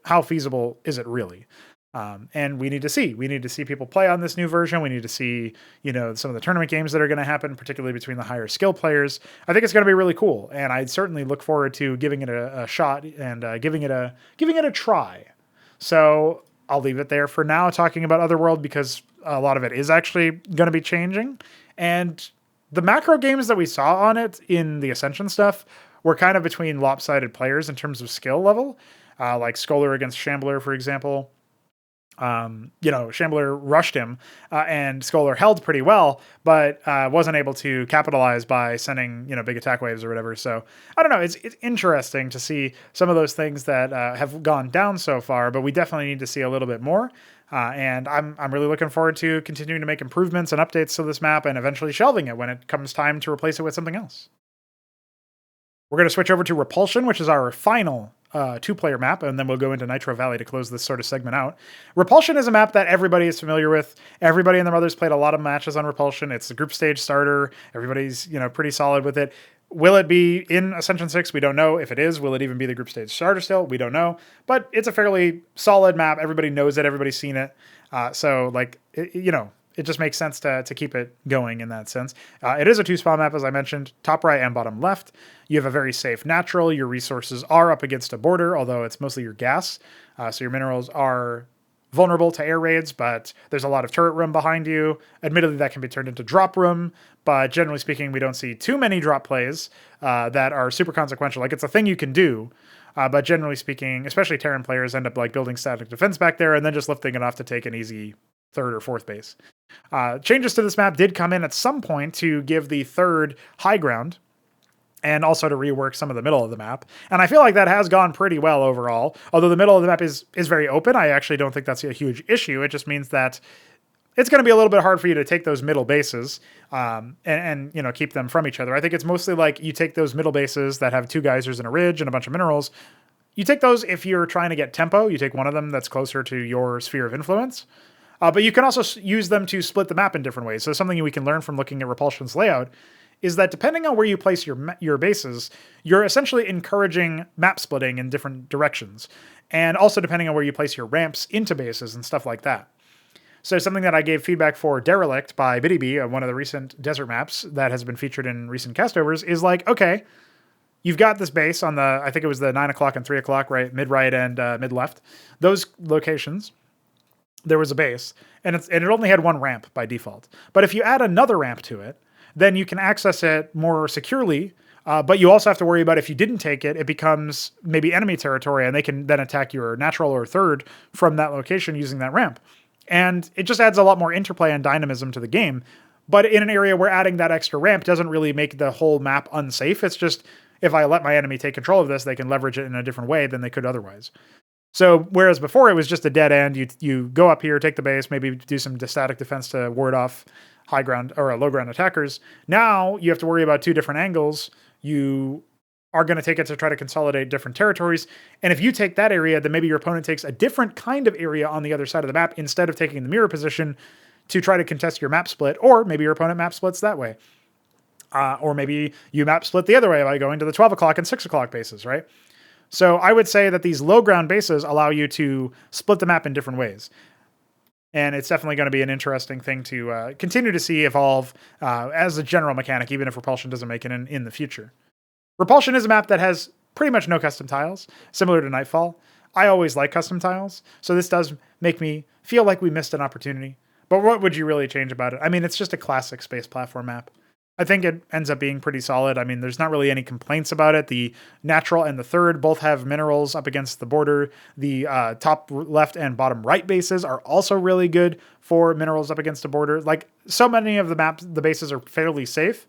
how feasible is it really? And we need to see. We need to see people play on this new version. We need to see, some of the tournament games that are going to happen, particularly between the higher skill players. I think it's going to be really cool, and I'd certainly look forward to giving it a shot and giving it a try. So I'll leave it there for now, talking about Otherworld, because a lot of it is actually going to be changing. And the macro games that we saw on it in the Ascension stuff were kind of between lopsided players in terms of skill level, like Scholar against Shambler, for example. Shambler rushed him and Scholar held pretty well, but wasn't able to capitalize by sending, big attack waves or whatever. So I don't know. It's interesting to see some of those things that have gone down so far, but we definitely need to see a little bit more. And I'm really looking forward to continuing to make improvements and updates to this map and eventually shelving it when it comes time to replace it with something else. We're going to switch over to Repulsion, which is our final 2-player map, and then we'll go into Nitro Valley to close this sort of segment out. Repulsion is a map that everybody is familiar with. Everybody and their mothers played a lot of matches on Repulsion. It's the group stage starter. Everybody's, pretty solid with it. Will it be in Ascension 6? We don't know. If it is, will it even be the group stage starter still? We don't know. But it's a fairly solid map. Everybody knows it. Everybody's seen it. It just makes sense to keep it going in that sense. It is a 2-spawn map, as I mentioned, top right and bottom left. You have a very safe natural. Your resources are up against a border, although it's mostly your gas. So your minerals are vulnerable to air raids, but there's a lot of turret room behind you. Admittedly, that can be turned into drop room, but generally speaking, we don't see too many drop plays that are super consequential. Like, it's a thing you can do, but generally speaking, especially Terran players end up like building static defense back there and then just lifting it off to take an easy third or fourth base. Changes to this map did come in at some point to give the third high ground, and also to rework some of the middle of the map. And I feel like that has gone pretty well overall. Although the middle of the map is very open, I actually don't think that's a huge issue. It just means that it's going to be a little bit hard for you to take those middle bases and you know, keep them from each other. I think it's mostly like you take those middle bases that have 2 geysers and a ridge and a bunch of minerals. You take those if you're trying to get tempo. You take one of them that's closer to your sphere of influence. But you can also use them to split the map in different ways. So something we can learn from looking at Repulsion's layout is that depending on where you place your bases, you're essentially encouraging map splitting in different directions. And also depending on where you place your ramps into bases and stuff like that. So something that I gave feedback for Derelict by BiddyB, one of the recent desert maps that has been featured in recent Castovers, is like, okay, you've got this base on the, I think it was the 9 o'clock and 3 o'clock, right? Mid-right and mid-left. Those locations, there was a base, and it only had 1 ramp by default. But if you add another ramp to it, then you can access it more securely, but you also have to worry about if you didn't take it, it becomes maybe enemy territory, and they can then attack your natural or third from that location using that ramp. And it just adds a lot more interplay and dynamism to the game. But in an area where adding that extra ramp doesn't really make the whole map unsafe. It's just, if I let my enemy take control of this, they can leverage it in a different way than they could otherwise. So whereas before it was just a dead end, you go up here, take the base, maybe do some static defense to ward off high ground or low ground attackers. Now you have to worry about 2 different angles. You are going to take it to try to consolidate different territories. And if you take that area, then maybe your opponent takes a different kind of area on the other side of the map instead of taking the mirror position to try to contest your map split, or maybe your opponent map splits that way. Or maybe you map split the other way by going to the 12 o'clock and 6 o'clock bases, right? So I would say that these low ground bases allow you to split the map in different ways. And it's definitely going to be an interesting thing to continue to see evolve as a general mechanic, even if Repulsion doesn't make it in the future. Repulsion is a map that has pretty much no custom tiles, similar to Nightfall. I always like custom tiles, so this does make me feel like we missed an opportunity. But what would you really change about it? I mean, it's just a classic space platform map. I think it ends up being pretty solid. I mean, there's not really any complaints about it. The natural and the third both have minerals up against the border. The top left and bottom right bases are also really good for minerals up against the border. Like, so many of the maps, the bases are fairly safe.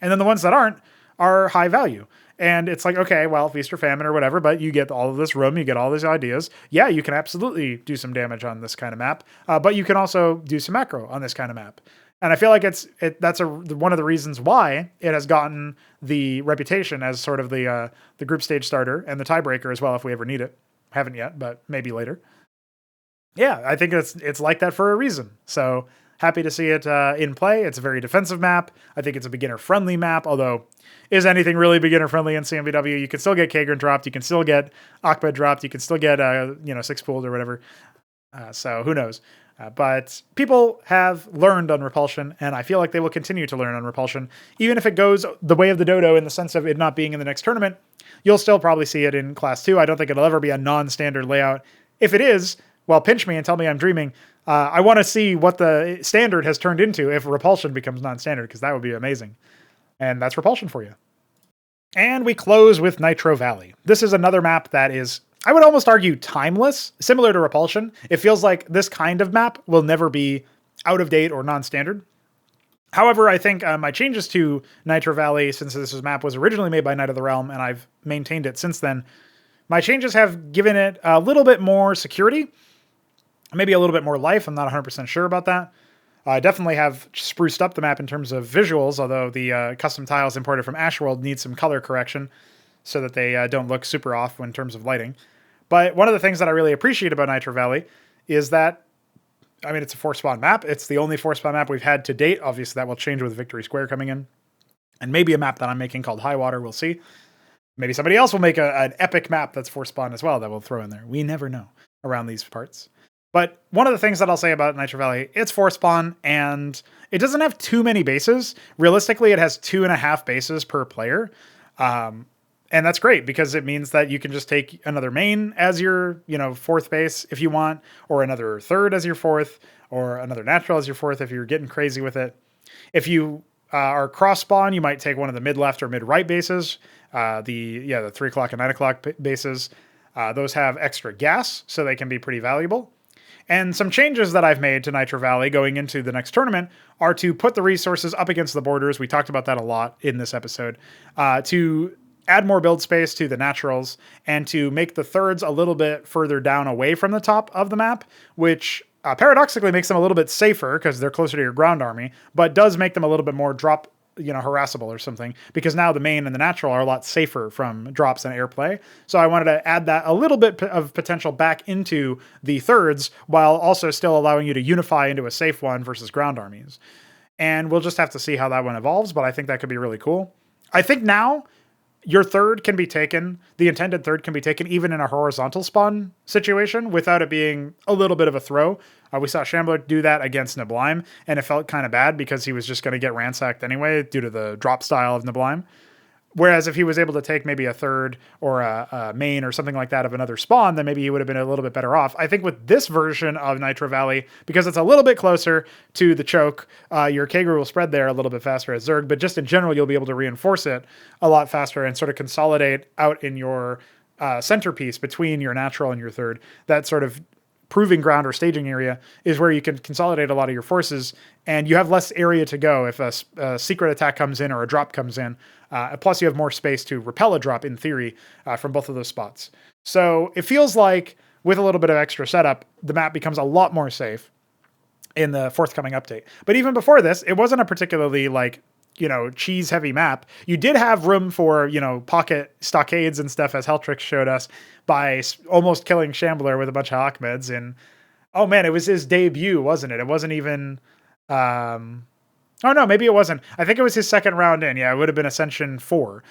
And then the ones that aren't are high value. And it's like, okay, well, feast or famine or whatever, but you get all of this room, you get all these ideas. Yeah, you can absolutely do some damage on this kind of map, but you can also do some macro on this kind of map. And I feel like that's one of the reasons why it has gotten the reputation as sort of the group stage starter and the tiebreaker as well if we ever need it. Haven't yet, but maybe later. Yeah, I think it's like that for a reason. So happy to see it in play. It's a very defensive map. I think it's a beginner-friendly map, although is anything really beginner-friendly in CMBW? You can still get Kagan dropped. You can still get Akbed dropped. You can still get 6 pooled or whatever. So who knows? But people have learned on Repulsion, and I feel like they will continue to learn on Repulsion. Even if it goes the way of the dodo in the sense of it not being in the next tournament, you'll still probably see it in Class 2. I don't think it'll ever be a non-standard layout. If it is, well, pinch me and tell me I'm dreaming. I want to see what the standard has turned into if Repulsion becomes non-standard, because that would be amazing. And that's Repulsion for you. And we close with Nitro Valley. This is another map that is, I would almost argue, timeless, similar to Repulsion. It feels like this kind of map will never be out of date or non-standard. However, I think my changes to Nitro Valley, since this map was originally made by Knight of the Realm and I've maintained it since then, my changes have given it a little bit more security, maybe a little bit more life. I'm not 100% sure about that. I definitely have spruced up the map in terms of visuals, although the custom tiles imported from Asherworld need some color correction so that they don't look super off in terms of lighting. But one of the things that I really appreciate about Nitro Valley is that, I mean, it's a 4-spawn map. It's the only 4-spawn map we've had to date. Obviously, that will change with Victory Square coming in. And maybe a map that I'm making called High Water, we'll see. Maybe somebody else will make an epic map that's 4-spawn as well that we'll throw in there. We never know around these parts. But one of the things that I'll say about Nitro Valley, it's 4-spawn, and it doesn't have too many bases. Realistically, it has 2.5 bases per player. And that's great because it means that you can just take another main as your, 4th base if you want, or another 3rd as your 4th, or another natural as your 4th if you're getting crazy with it. If you are cross-spawn, you might take one of the mid-left or mid-right bases, the 3 o'clock and 9 o'clock bases. Those have extra gas, so they can be pretty valuable. And some changes that I've made to Nitro Valley going into the next tournament are to put the resources up against the borders. We talked about that a lot in this episode. To add more build space to the naturals, and to make the thirds a little bit further down away from the top of the map, which paradoxically makes them a little bit safer because they're closer to your ground army, but does make them a little bit more drop, harassable or something, because now the main and the natural are a lot safer from drops and airplay. So I wanted to add that a little bit of potential back into the thirds, while also still allowing you to unify into a safe one versus ground armies. And we'll just have to see how that one evolves, but I think that could be really cool. I think now your third can be taken, the intended third can be taken even in a horizontal spawn situation without it being a little bit of a throw. We saw Shambler do that against Niblime, and it felt kind of bad because he was just going to get ransacked anyway due to the drop style of Niblime. Whereas if he was able to take maybe a third or a main or something like that of another spawn, then maybe he would have been a little bit better off. I think with this version of Nitro Valley, because it's a little bit closer to the choke, your Kegru will spread there a little bit faster as Zerg, but just in general, you'll be able to reinforce it a lot faster and sort of consolidate out in your centerpiece between your natural and your third. That sort of proving ground or staging area is where you can consolidate a lot of your forces, and you have less area to go if a secret attack comes in or a drop comes in. Plus you have more space to repel a drop in theory from both of those spots. So it feels like with a little bit of extra setup, the map becomes a lot more safe in the forthcoming update. But even before this, it wasn't a particularly cheese heavy map. You did have room for, pocket stockades and stuff, as Heltrix showed us, by almost killing Shambler with a bunch of Ahmeds. And oh man, it was his debut, wasn't it? It wasn't even, oh no, maybe it wasn't. I think it was his second round in. Yeah, it would have been Ascension 4.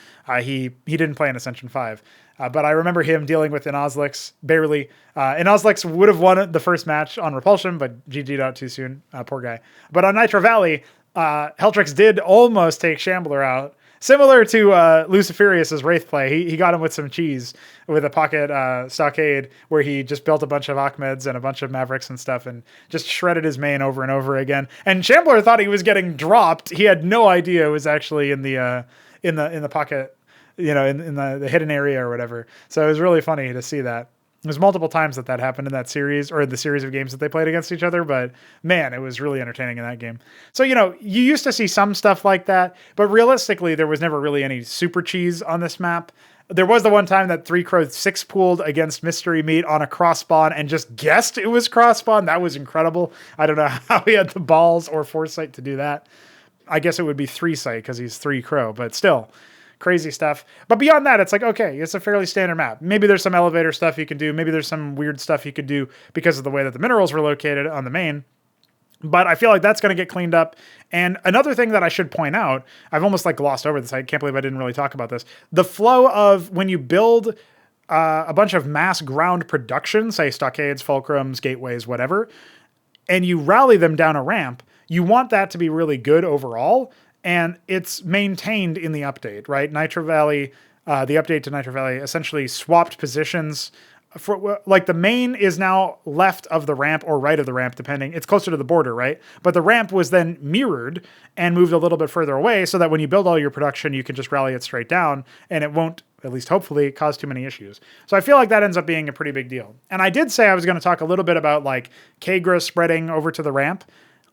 He didn't play in Ascension 5. But I remember him dealing with Inozlix, barely. Inozlix would have won the first match on Repulsion, but GG'd out too soon. Poor guy. But on Nitro Valley, Heltrix did almost take Shambler out. Similar to Luciferius's Wraith play, he got him with some cheese with a pocket stockade where he just built a bunch of Ahmeds and a bunch of Mavericks and stuff and just shredded his main over and over again. And Shambler thought he was getting dropped. He had no idea it was actually in the pocket, in the hidden area or whatever. So it was really funny to see that. There's multiple times that happened in that series, or the series of games that they played against each other, but man, it was really entertaining in that game. So, you used to see some stuff like that, but realistically, there was never really any super cheese on this map. There was the one time that 3-Crow 6-pooled against Mystery Meat on a cross spawn and just guessed it was cross spawn. That was incredible. I don't know how he had the balls or foresight to do that. I guess it would be 3-sight because he's 3-Crow, but still. Crazy stuff. But beyond that, it's like, okay, it's a fairly standard map. Maybe there's some elevator stuff you can do. Maybe there's some weird stuff you could do because of the way that the minerals were located on the main. But I feel like that's going to get cleaned up. And another thing that I should point out, I've almost glossed over this. I can't believe I didn't really talk about this. The flow of when you build a bunch of mass ground production, say stockades, fulcrums, gateways, whatever, and you rally them down a ramp, you want that to be really good overall. And it's maintained in the update, right? Nitro Valley, the update to Nitro Valley essentially swapped positions. For the main is now left of the ramp or right of the ramp, depending. It's closer to the border, right? But the ramp was then mirrored and moved a little bit further away so that when you build all your production, you can just rally it straight down and it won't, at least hopefully, cause too many issues. So I feel like that ends up being a pretty big deal. And I did say I was going to talk a little bit about Kegru spreading over to the ramp.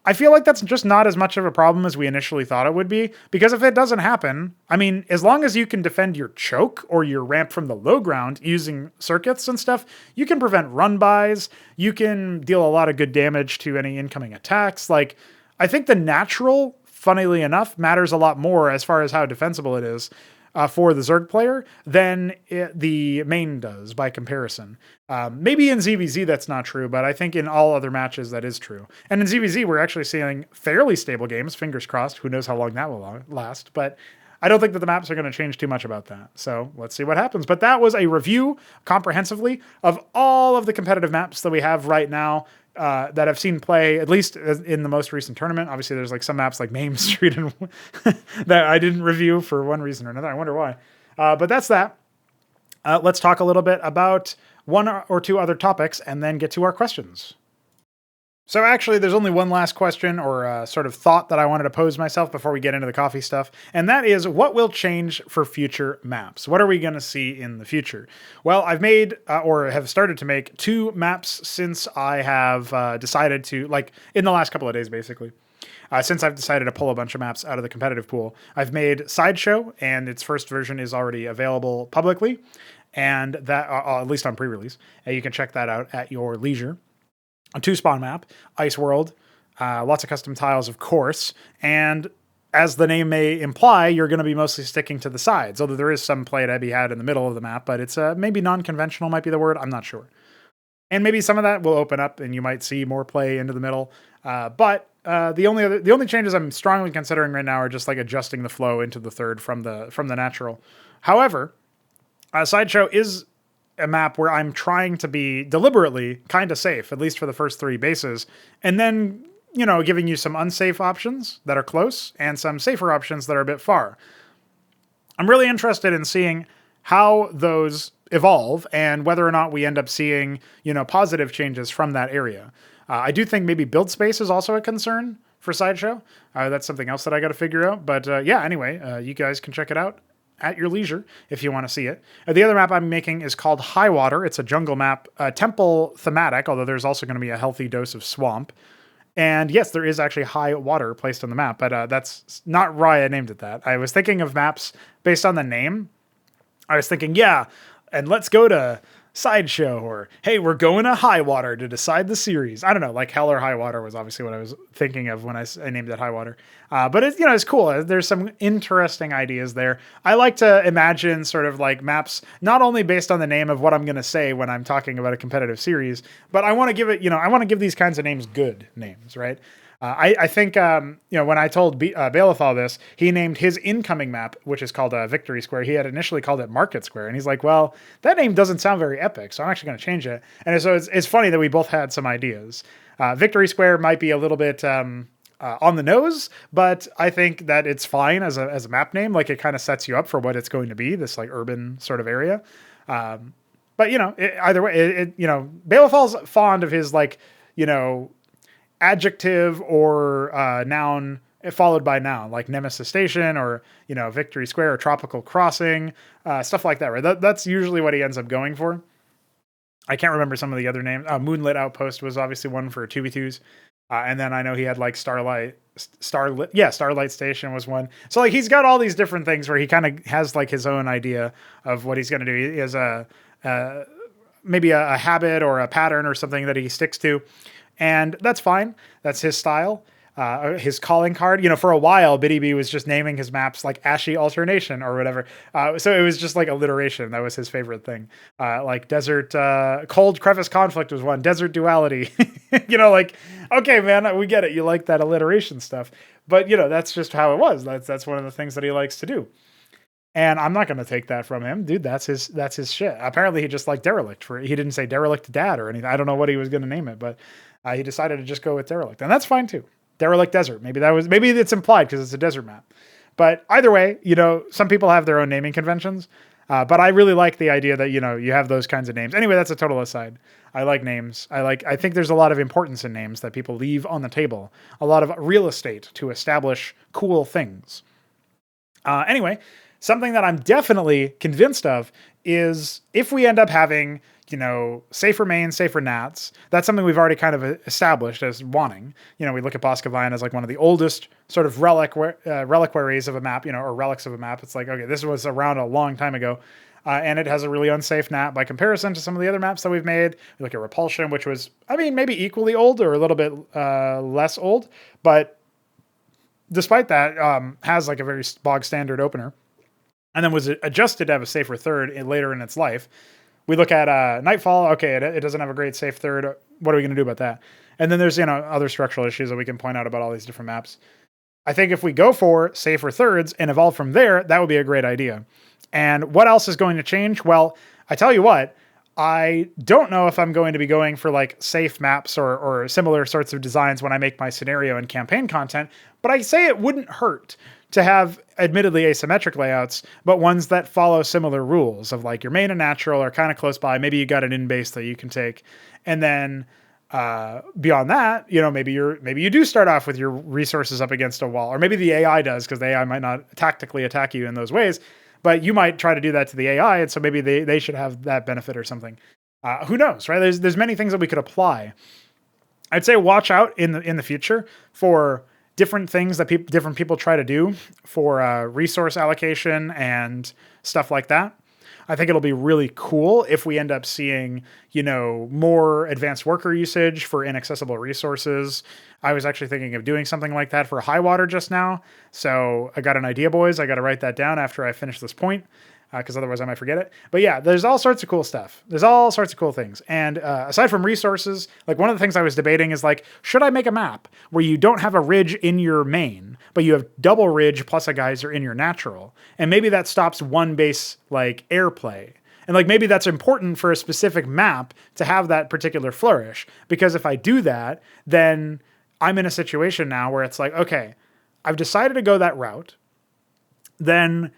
I feel like that's just not as much of a problem as we initially thought it would be, because if it doesn't happen, as long as you can defend your choke or your ramp from the low ground using circuits and stuff, you can prevent run-bys, you can deal a lot of good damage to any incoming attacks. I think the natural, funnily enough, matters a lot more as far as how defensible it is for the Zerg player than the main does by comparison. Maybe in ZVZ that's not true, but I think in all other matches that is true. And in ZVZ, we're actually seeing fairly stable games, fingers crossed. Who knows how long that will last, but I don't think that the maps are going to change too much about that. So let's see what happens. But that was a review comprehensively of all of the competitive maps that we have right now that I've seen play, at least in the most recent tournament. Obviously, there's some maps like Mame Street and that I didn't review for one reason or another. I wonder why. But that's that. Let's talk a little bit about one or two other topics and then get to our questions. So actually, there's only one last question or sort of thought that I wanted to pose myself before we get into the coffee stuff, and that is, what will change for future maps? What are we going to see in the future? Well, I've made or have started to make 2 maps since I have decided to, like, in the last couple of days, basically. Since I've decided to pull a bunch of maps out of the competitive pool. I've made Sideshow, and its first version is already available publicly, and that, at least on pre-release, and you can check that out at your leisure. A 2-spawn map, Ice World, lots of custom tiles, of course, and as the name may imply, you're going to be mostly sticking to the sides, although there is some play to be had in the middle of the map, but it's maybe non-conventional might be the word, I'm not sure. And maybe some of that will open up and you might see more play into the middle, but the only changes I'm strongly considering right now are just like adjusting the flow into the third from the natural. However, Sideshow is a map where I'm trying to be deliberately kind of safe, at least for the first 3 bases, and then, you know, giving you some unsafe options that are close and some safer options that are a bit far. I'm really interested in seeing how those evolve and whether or not we end up seeing, you know, positive changes from that area. I do think maybe build space is also a concern for Sideshow. That's something else that I got to figure out. But yeah, anyway, you guys can check it out at your leisure if you want to see it. The other map I'm making is called High Water. It's a jungle map, temple thematic, although there's also going to be a healthy dose of swamp. And yes, there is actually high water placed on the map, but that's not why I named it that. I was thinking of maps based on the name. I was thinking, yeah, and let's go to Sideshow, or hey, we're going to High Water to decide the series. I don't know, like Hell or High Water was obviously what I was thinking of when I named it High Water. But it's, you know, it's cool. There's some interesting ideas there. I like to imagine sort of like maps, not only based on the name of what I'm going to say when I'm talking about a competitive series, but I want to give it, you know, I want to give these kinds of names good names, right? I think, you know, when I told Balethal this, he named his incoming map, which is called Victory Square. He had initially called it Market Square. And he's like, well, that name doesn't sound very epic, so I'm actually going to change it. And so it's funny that we both had some ideas. Victory Square might be a little bit on the nose, but I think that it's fine as a map name. Like, it kind of sets you up for what it's going to be, this like urban sort of area. But, you know, either way, you know, Balefal's fond of his, like, you know, adjective or noun followed by noun, like Nemesis Station or, you know, Victory Square or Tropical Crossing, stuff like that, right? That's usually what he ends up going for. I can't remember some of the other names. Moonlit Outpost was obviously one for 2v2s. And then I know he had like Starlight Station was one. So like he's got all these different things where he kind of has like his own idea of what he's going to do. He has maybe a habit or a pattern or something that he sticks to. And that's fine. That's his style. His calling card, you know, for a while, Biddy B was just naming his maps like Ashy Alternation or whatever. So it was just like alliteration. That was his favorite thing. Like Desert, Cold Crevice Conflict was one. Desert Duality. You know, like, okay, man, we get it. You like that alliteration stuff. But, you know, that's just how it was. That's one of the things that he likes to do. And I'm not going to take that from him. Dude, that's his shit. Apparently he just liked Derelict. He didn't say Derelict Dad or anything. I don't know what he was going to name it, but he decided to just go with Derelict. And that's fine too. Derelict Desert. Maybe it's implied because it's a desert map. But either way, you know, some people have their own naming conventions. But I really like the idea that, you know, you have those kinds of names. Anyway, that's a total aside. I like names. I think there's a lot of importance in names that people leave on the table. A lot of real estate to establish cool things. Anyway, something that I'm definitely convinced of is if we end up having, you know, safer mains, safer nats, that's something we've already kind of established as wanting. You know, we look at Boskevine as like one of the oldest sort of reliquaries of a map, you know, or relics of a map. It's like, okay, this was around a long time ago. And it has a really unsafe nat by comparison to some of the other maps that we've made. We look at Repulsion, which was, I mean, maybe equally old or a little bit less old, but despite that, has like a very bog standard opener. And then was adjusted to have a safer third later in its life. We look at Nightfall. Okay, it doesn't have a great safe third. What are we going to do about that? And then there's, you know, other structural issues that we can point out about all these different maps. I think if we go for safer thirds and evolve from there, that would be a great idea. And what else is going to change? Well, I tell you what, I don't know if I'm going to be going for like safe maps or similar sorts of designs when I make my scenario and campaign content, but I say it wouldn't hurt to have admittedly asymmetric layouts, but ones that follow similar rules of like your main and natural are kind of close by. Maybe you got an in base that you can take. And then Beyond that, maybe you do start off with your resources up against a wall, or maybe the AI does, because the AI might not tactically attack you in those ways, but you might try to do that to the AI, and so maybe they should have that benefit or something. Who knows, right? There's many things that we could apply. I'd say watch out in the future for different things that different people try to do for resource allocation and stuff like that. I think it'll be really cool if we end up seeing, more advanced worker usage for inaccessible resources. I was actually thinking of doing something like that for high water just now. So I got an idea, boys. I got to write that down after I finish this point, because otherwise I might forget it. But yeah, there's all sorts of cool stuff. There's all sorts of cool things. And aside from resources, like one of the things I was debating is like, should I make a map where you don't have a ridge in your main, but you have double ridge plus a geyser in your natural? And maybe that stops one base like airplay. And like maybe that's important for a specific map to have that particular flourish. Because if I do that, then I'm in a situation now where it's like, okay, I've decided to go that route. Then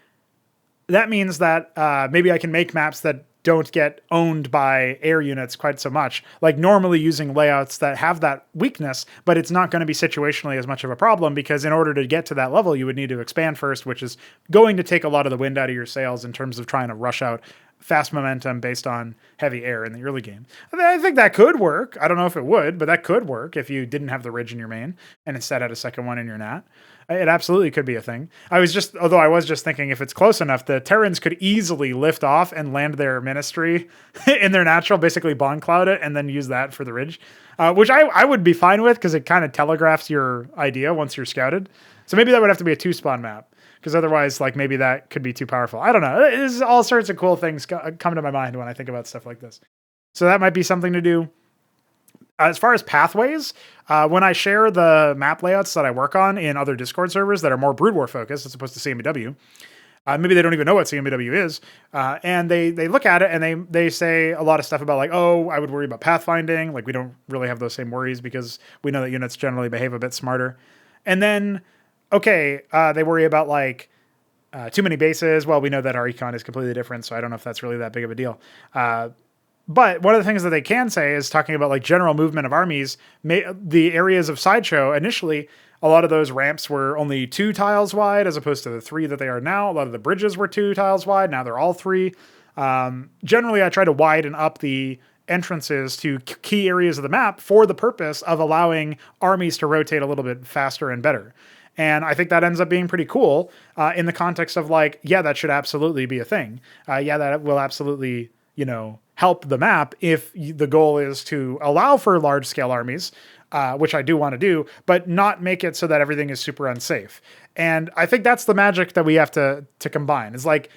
that means that maybe I can make maps that don't get owned by air units quite so much, like normally using layouts that have that weakness, but it's not going to be situationally as much of a problem, because in order to get to that level, you would need to expand first, which is going to take a lot of the wind out of your sails in terms of trying to rush out fast momentum based on heavy air in the early game. I think that could work. I don't know if it would, but that could work if you didn't have the ridge in your main and instead had a second one in your nat. It absolutely could be a thing. Although I was just thinking, if it's close enough, the Terrans could easily lift off and land their ministry in their natural, basically bond cloud it, and then use that for the ridge, which I would be fine with, because it kind of telegraphs your idea once you're scouted. So maybe that would have to be a 2-spawn map, because otherwise, like, maybe that could be too powerful. I don't know. There's all sorts of cool things come to my mind when I think about stuff like this. So that might be something to do. As far as pathways, when I share the map layouts that I work on in other Discord servers that are more Brood War focused as opposed to CMBW, maybe they don't even know what CMBW is, and they look at it and they say a lot of stuff about like, oh, I would worry about pathfinding. Like, we don't really have those same worries because we know that units generally behave a bit smarter. And then, okay, they worry about like too many bases. Well, we know that our econ is completely different, so I don't know if that's really that big of a deal. But one of the things that they can say is talking about like general movement of armies. The areas of Sideshow, initially, a lot of those ramps were only 2 tiles wide as opposed to the 3 that they are now. A lot of the bridges were 2 tiles wide. Now they're all 3. Generally, I try to widen up the entrances to key areas of the map for the purpose of allowing armies to rotate a little bit faster and better. And I think that ends up being pretty cool in the context of like, yeah, that should absolutely be a thing. Yeah, that will absolutely, help the map if the goal is to allow for large scale armies, which I do want to do, but not make it so that everything is super unsafe. And I think that's the magic that we have to combine. It's like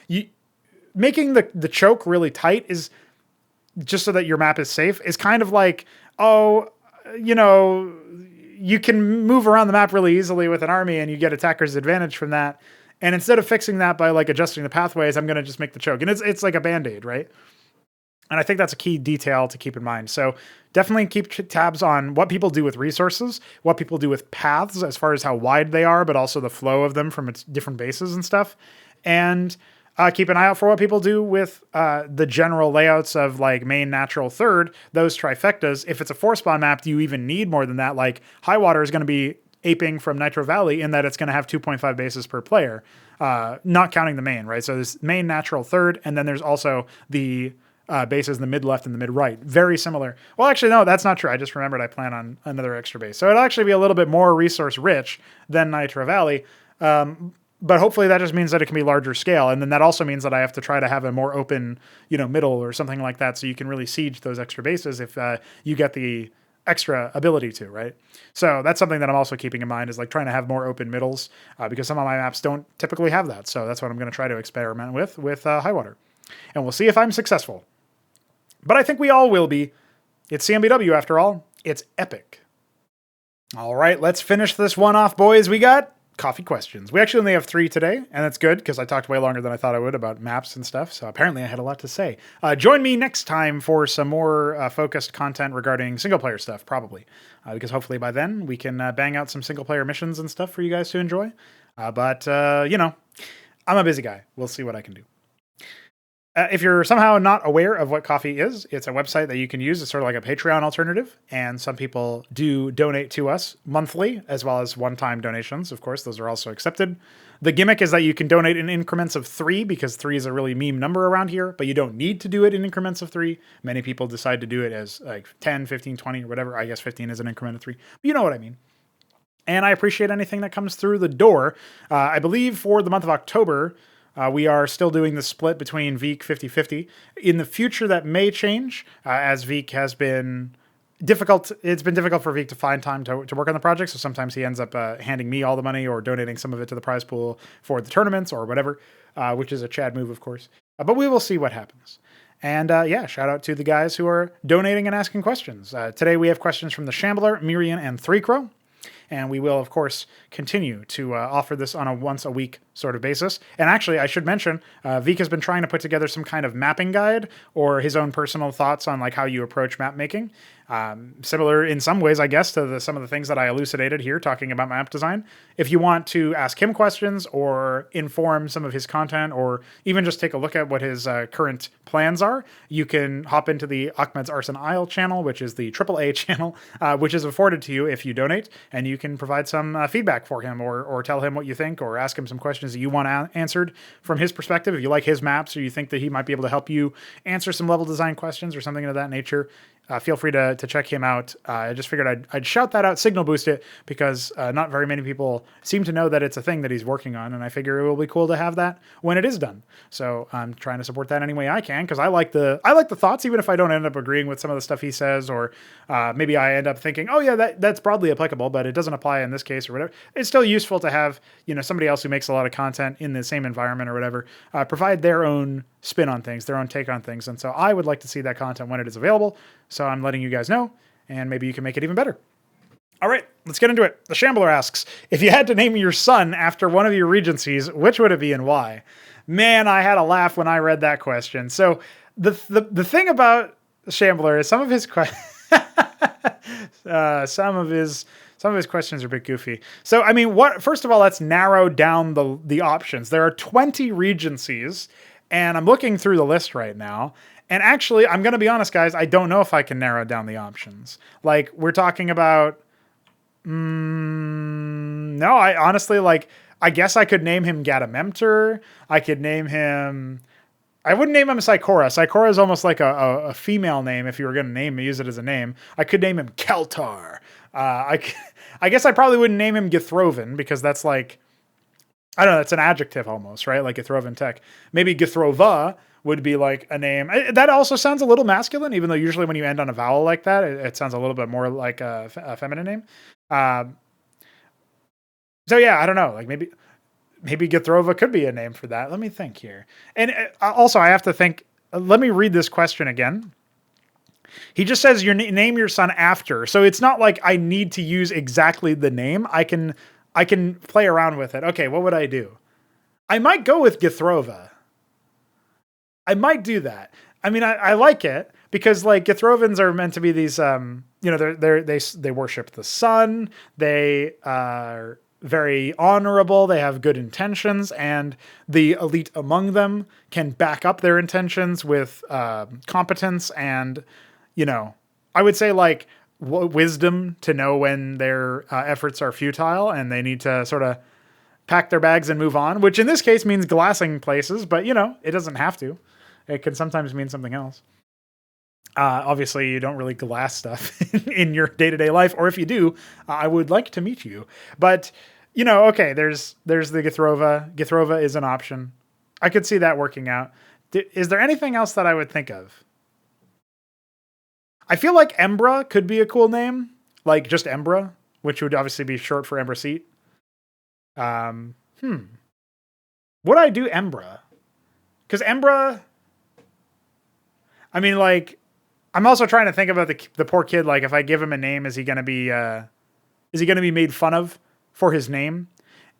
making the choke really tight is just so that your map is safe is kind of like, oh, you can move around the map really easily with an army and you get attacker's advantage from that. And instead of fixing that by like adjusting the pathways, I'm going to just make the choke. And it's like a band-aid, right? And I think that's a key detail to keep in mind. So definitely keep tabs on what people do with resources, what people do with paths as far as how wide they are, but also the flow of them from its different bases and stuff. And keep an eye out for what people do with the general layouts of like main, natural, third, those trifectas. If it's a 4-spawn map, do you even need more than that? Like high water is going to be aping from Nitro Valley in that it's going to have 2.5 bases per player, not counting the main, right? So there's main, natural, third, and then there's also the bases in the mid left and the mid right. Very similar. Well, actually, no, that's not true. I just remembered I plan on another extra base. So it'll actually be a little bit more resource rich than Nitro Valley. But hopefully that just means that it can be larger scale. And then that also means that I have to try to have a more open, middle or something like that. So you can really siege those extra bases if you get the extra ability to, right? So that's something that I'm also keeping in mind is like trying to have more open middles because some of my maps don't typically have that. So that's what I'm going to try to experiment with high water. And we'll see if I'm successful. But I think we all will be. It's CMBW after all. It's epic. All right, let's finish this one off, boys. We got coffee questions. We actually only have 3 today, and that's good because I talked way longer than I thought I would about maps and stuff. So apparently I had a lot to say. Join me next time for some more focused content regarding single-player stuff, probably. Because hopefully by then we can bang out some single-player missions and stuff for you guys to enjoy. But I'm a busy guy. We'll see what I can do. If you're somehow not aware of what Ko-fi is, it's a website that you can use. It's sort of like a Patreon alternative. And some people do donate to us monthly, as well as one-time donations. Of course, those are also accepted. The gimmick is that you can donate in increments of 3, because 3 is a really meme number around here, but you don't need to do it in increments of 3. Many people decide to do it as like 10, 15, 20, or whatever. I guess 15 is an increment of 3. But you know what I mean. And I appreciate anything that comes through the door. I believe for the month of October, we are still doing the split between Veek 50-50. In the future, that may change, as Veek has been difficult. It's been difficult for Veek to find time to work on the project, so sometimes he ends up handing me all the money or donating some of it to the prize pool for the tournaments or whatever, which is a Chad move, of course. But we will see what happens. And yeah, shout out to the guys who are donating and asking questions. Today we have questions from the Shambler, Myrian, and Pr0totype. And we will, of course, continue to offer this on a once-a-week sort of basis. And actually, I should mention, Veek has been trying to put together some kind of mapping guide or his own personal thoughts on like how you approach map making. Similar in some ways, I guess, to some of the things that I elucidated here talking about map design. If you want to ask him questions or inform some of his content or even just take a look at what his current plans are, you can hop into the Ahmed's Arson Isle channel, which is the AAA channel, which is afforded to you if you donate, and you can provide some feedback for him or tell him what you think or ask him some questions that you want answered from his perspective. If you like his maps or you think that he might be able to help you answer some level design questions or something of that nature, feel free to check him out. I just figured I'd shout that out, signal boost it, because not very many people seem to know that it's a thing that he's working on, and I figure it will be cool to have that when it is done. So I'm trying to support that any way I can, because I like the thoughts, even if I don't end up agreeing with some of the stuff he says, or maybe I end up thinking, oh yeah, that's broadly applicable, but it doesn't apply in this case or whatever. It's still useful to have somebody else who makes a lot of content in the same environment or whatever provide their own spin on things, their own take on things, and so I would like to see that content when it is available. So I'm letting you guys know, and maybe you can make it even better. All right, let's get into it. The Shambler asks, if you had to name your son after one of your regencies, which would it be and why? Man, I had a laugh when I read that question. So the thing about Shambler is some of his some of his questions are a bit goofy. So I mean, first of all, let's narrow down the options. There are 20 regencies, and I'm looking through the list right now. And actually, I'm going to be honest, guys, I don't know if I can narrow down the options. Like, we're talking about... no, I honestly, I guess I could name him Gadamemter. I could name him... I wouldn't name him Psychora. Psychora is almost like a female name if you were going to use it as a name. I could name him Keltar. I guess I probably wouldn't name him Githrovan, because that's like... I don't know, that's an adjective almost, right? Like Githrovan Tech. Maybe Githrova would be like a name. That also sounds a little masculine, even though usually when you end on a vowel like that, it sounds a little bit more like a feminine name. So yeah, I don't know. Like maybe Githrova could be a name for that. Let me think here. And also I have to think, let me read this question again. He just says name your son after. So it's not like I need to use exactly the name. I can play around with it. Okay, what would I do? I might go with Githrova. I might do that. I mean, I like it because like Githrovans are meant to be these, they worship the sun. They are very honorable. They have good intentions, and the elite among them can back up their intentions with competence and, I would say like wisdom to know when their efforts are futile and they need to sort of pack their bags and move on, which in this case means glassing places, but it doesn't have to. It can sometimes mean something else. Obviously, you don't really glass stuff in your day-to-day life, or if you do, I would like to meet you. But, okay, there's the Githrova. Githrova is an option. I could see that working out. Is there anything else that I would think of? I feel like Embra could be a cool name, like just Embra, which would obviously be short for Embra Seat. Would I do Embra? Because Embra... I mean, like, I'm also trying to think about the poor kid. Like, if I give him a name, is he going to be made fun of for his name?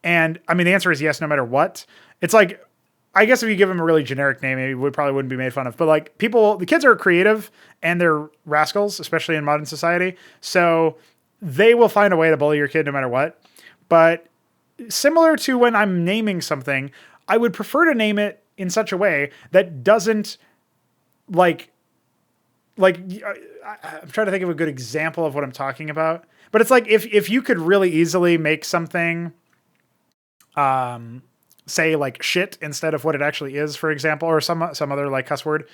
And I mean, the answer is yes, no matter what. It's like, I guess if you give him a really generic name, he probably wouldn't be made fun of. But like the kids are creative and they're rascals, especially in modern society. So they will find a way to bully your kid no matter what. But similar to when I'm naming something, I would prefer to name it in such a way that doesn't like I'm trying to think of a good example of what I'm talking about. But it's like if you could really easily make something say like shit instead of what it actually is, for example, or some other like cuss word.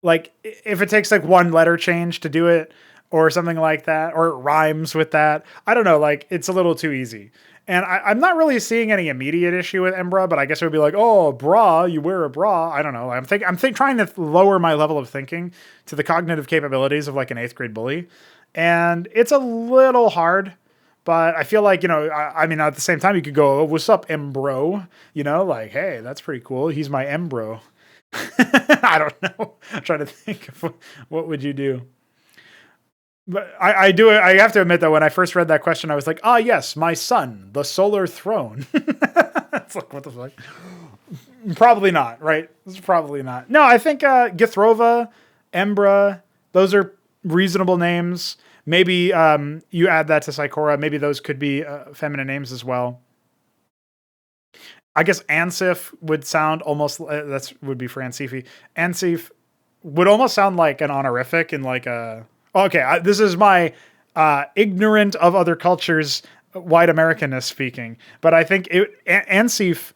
Like if it takes like one letter change to do it or something like that, or it rhymes with that, I don't know, like it's a little too easy. And I'm not really seeing any immediate issue with Embra, but I guess it would be like, oh, bra, you wear a bra. I don't know. I'm trying to lower my level of thinking to the cognitive capabilities of like an 8th grade bully. And it's a little hard, but I feel like, I mean, at the same time, you could go, oh, what's up, Embro? Like, hey, that's pretty cool. He's my Embro. I don't know. I'm trying to think of what would you do. But I have to admit that when I first read that question, I was like, yes, my son, the solar throne. It's like, what the fuck? Probably not, right? It's probably not. No, I think Githrova, Embra, those are reasonable names. Maybe you add that to Psychora. Maybe those could be feminine names as well. I guess Ansif would sound almost, would be for Ansifi. Ansif would almost sound like an honorific in like a, okay, this is my ignorant of other cultures, white Americanness speaking. But I think Ansif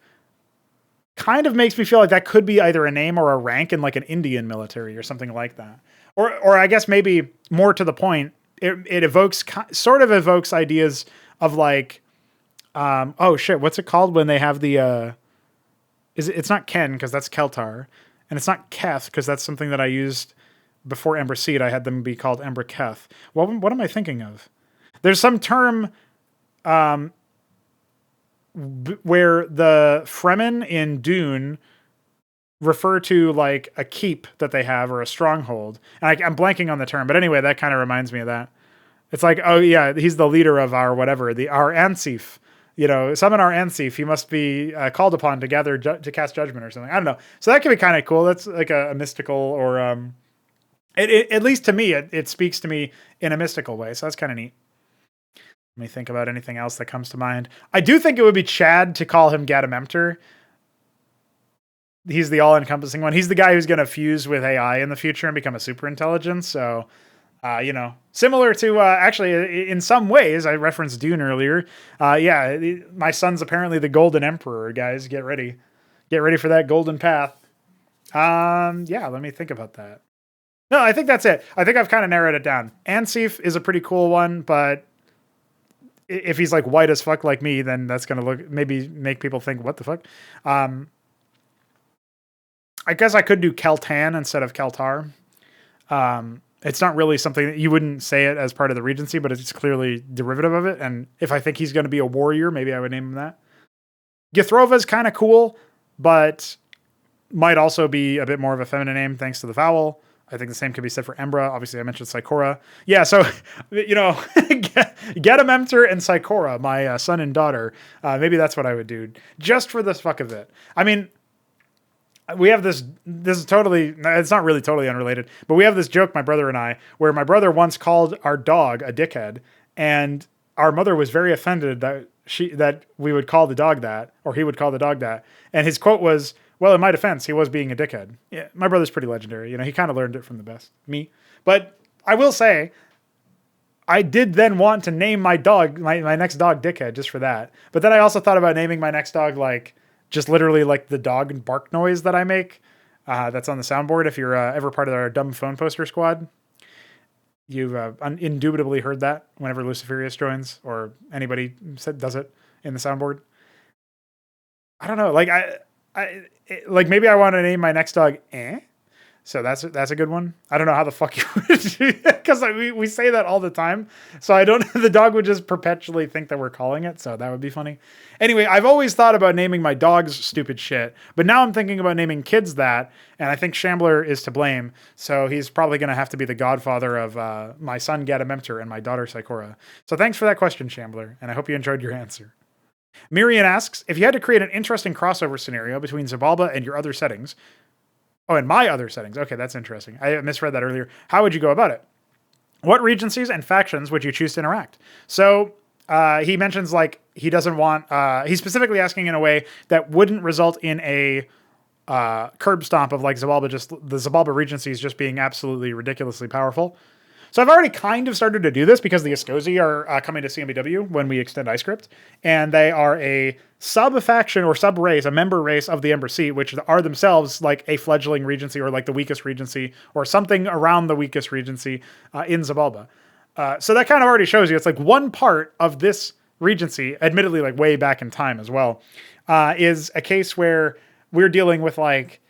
kind of makes me feel like that could be either a name or a rank in like an Indian military or something like that. Or I guess maybe more to the point, it sort of evokes ideas of like, oh shit, what's it called when they have the, it's not Ken because that's Keltar, and it's not Keth because that's something that I used before Ember Seed. I had them be called Ember Keth. What am I thinking of? There's some term where the Fremen in Dune refer to like a keep that they have or a stronghold. And I'm blanking on the term, but anyway, that kind of reminds me of that. It's like, oh yeah, he's the leader of our whatever, our Ansif. Summon our Ansif. He must be called upon to cast judgment or something. I don't know. So that could be kind of cool. That's like a mystical or at least to me, it speaks to me in a mystical way. So that's kind of neat. Let me think about anything else that comes to mind. I do think it would be Chad to call him Gadamemter. He's the all-encompassing one. He's the guy who's going to fuse with AI in the future and become a super intelligence. So, similar to, actually, in some ways, I referenced Dune earlier. My son's apparently the Golden Emperor, guys. Get ready. Get ready for that golden path. Let me think about that. No, I think that's it. I think I've kind of narrowed it down. Ansif is a pretty cool one, but if he's like white as fuck like me, then that's going to maybe make people think, what the fuck? I guess I could do Keltan instead of Keltar. It's not really something that you wouldn't say it as part of the Regency, but it's clearly derivative of it. And if I think he's going to be a warrior, maybe I would name him that. Githrova is kind of cool, but might also be a bit more of a feminine name thanks to the vowel. I think the same could be said for Embra. Obviously, I mentioned Psychora. Yeah, so, Gadamemter and Psychora, my son and daughter. Maybe that's what I would do, just for the fuck of it. I mean, we have this is totally, it's not really totally unrelated, but we have this joke, my brother and I, where my brother once called our dog a dickhead, and our mother was very offended that we would call the dog that, or he would call the dog that. And his quote was, well, in my defense, he was being a dickhead. Yeah, my brother's pretty legendary. He kind of learned it from the best. Me. But I will say, I did then want to name my dog, my next dog, Dickhead, just for that. But then I also thought about naming my next dog, like, just literally like the dog and bark noise that I make. That's on the soundboard. If you're ever part of our dumb phone poster squad, you've indubitably heard that whenever Luciferius joins or anybody does it in the soundboard. I don't know. Like maybe I want to name my next dog So that's a good one. I don't know how the fuck you would do that, because we say that all the time. So I don't. The dog would just perpetually think that we're calling it. So that would be funny. Anyway, I've always thought about naming my dogs stupid shit, but now I'm thinking about naming kids that, and I think Shambler is to blame. So he's probably going to have to be the godfather of my son Gadamemter and my daughter Psychora. So thanks for that question, Shambler, and I hope you enjoyed your answer. Myrian asks, if you had to create an interesting crossover scenario between Xibalba and your other settings. Oh, and my other settings. Okay, that's interesting. I misread that earlier. How would you go about it? What regencies and factions would you choose to interact? So he mentions like he doesn't want, he's specifically asking in a way that wouldn't result in a curb stomp of like Xibalba, just the Xibalba regencies just being absolutely ridiculously powerful. So I've already kind of started to do this because the Ascension are coming to CMBW when we extend iScript, and they are a sub-faction or sub-race, a member race of the Ember Seat, which are themselves like a fledgling regency or like the weakest regency or something around the weakest regency in Xibalba. So that kind of already shows you it's like one part of this regency, admittedly like way back in time as well, is a case where we're dealing with like,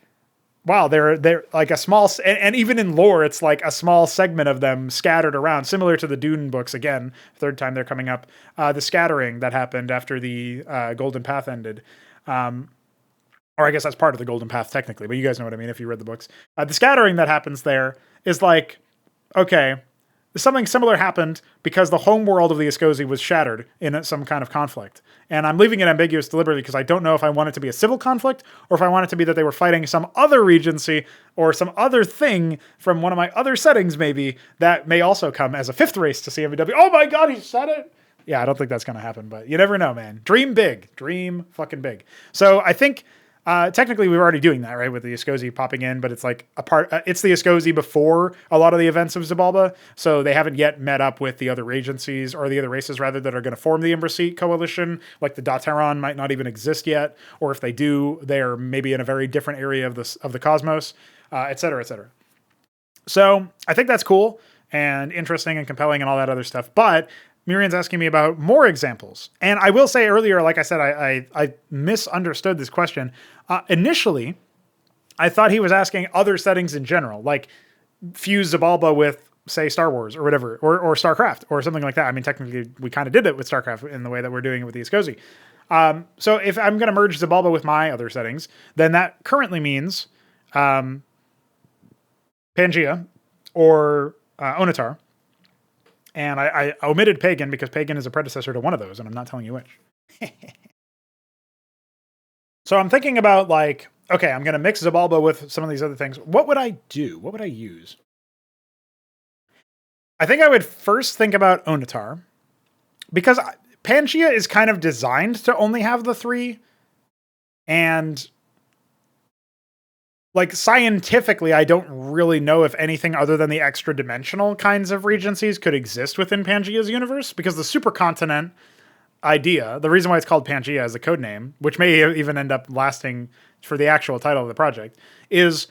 wow, they're like a small, and even in lore, it's like a small segment of them scattered around, similar to the Dune books. Again, third time they're coming up. The scattering that happened after the Golden Path ended, or I guess that's part of the Golden Path technically, but you guys know what I mean if you read the books. The scattering that happens there is like, okay, something similar happened because the home world of the Ascension was shattered in some kind of conflict. And I'm leaving it ambiguous deliberately because I don't know if I want it to be a civil conflict or if I want it to be that they were fighting some other regency or some other thing from one of my other settings maybe that may also come as a fifth race to CMBW. Oh my God, he said it. Yeah, I don't think that's going to happen, but you never know, man. Dream big. Dream fucking big. So I think technically we were already doing that, right? With the Ascension popping in, but it's like it's the Ascension before a lot of the events of Xibalba. So they haven't yet met up with the other regencies or the other races rather that are going to form the Ember Seat coalition. Like the Dateron might not even exist yet. Or if they do, they're maybe in a very different area of the cosmos, et cetera, et cetera. So I think that's cool and interesting and compelling and all that other stuff. But Myrian's asking me about more examples. And I will say earlier, like I said, I misunderstood this question. Initially, I thought he was asking other settings in general, like fuse Xibalba with, say, Star Wars or whatever, or StarCraft or something like that. I mean, technically, we kind of did it with StarCraft in the way that we're doing it with the Ascension. So if I'm going to merge Xibalba with my other settings, then that currently means Pangea or Onatar. And I omitted Pagan because Pagan is a predecessor to one of those, and I'm not telling you which. So I'm thinking about like, okay, I'm going to mix Xibalba with some of these other things. What would I do? What would I use? I think I would first think about Onatar, because Pangea is kind of designed to only have the three, and like scientifically, I don't really know if anything other than the extra dimensional kinds of regencies could exist within Pangea's universe, because the supercontinent idea, the reason why it's called Pangea as a code name, which may even end up lasting for the actual title of the project, is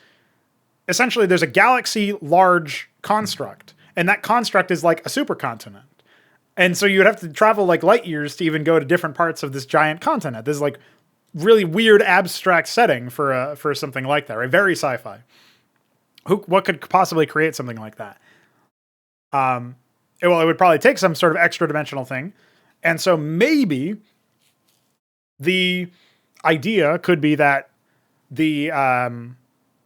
essentially there's a galaxy large construct, and that construct is like a supercontinent. And so you would have to travel like light years to even go to different parts of this giant continent. This is like really weird abstract setting for something like that, right? Very sci-fi. What could possibly create something like that? Well, it would probably take some sort of extra dimensional thing. And so maybe the idea could be that the,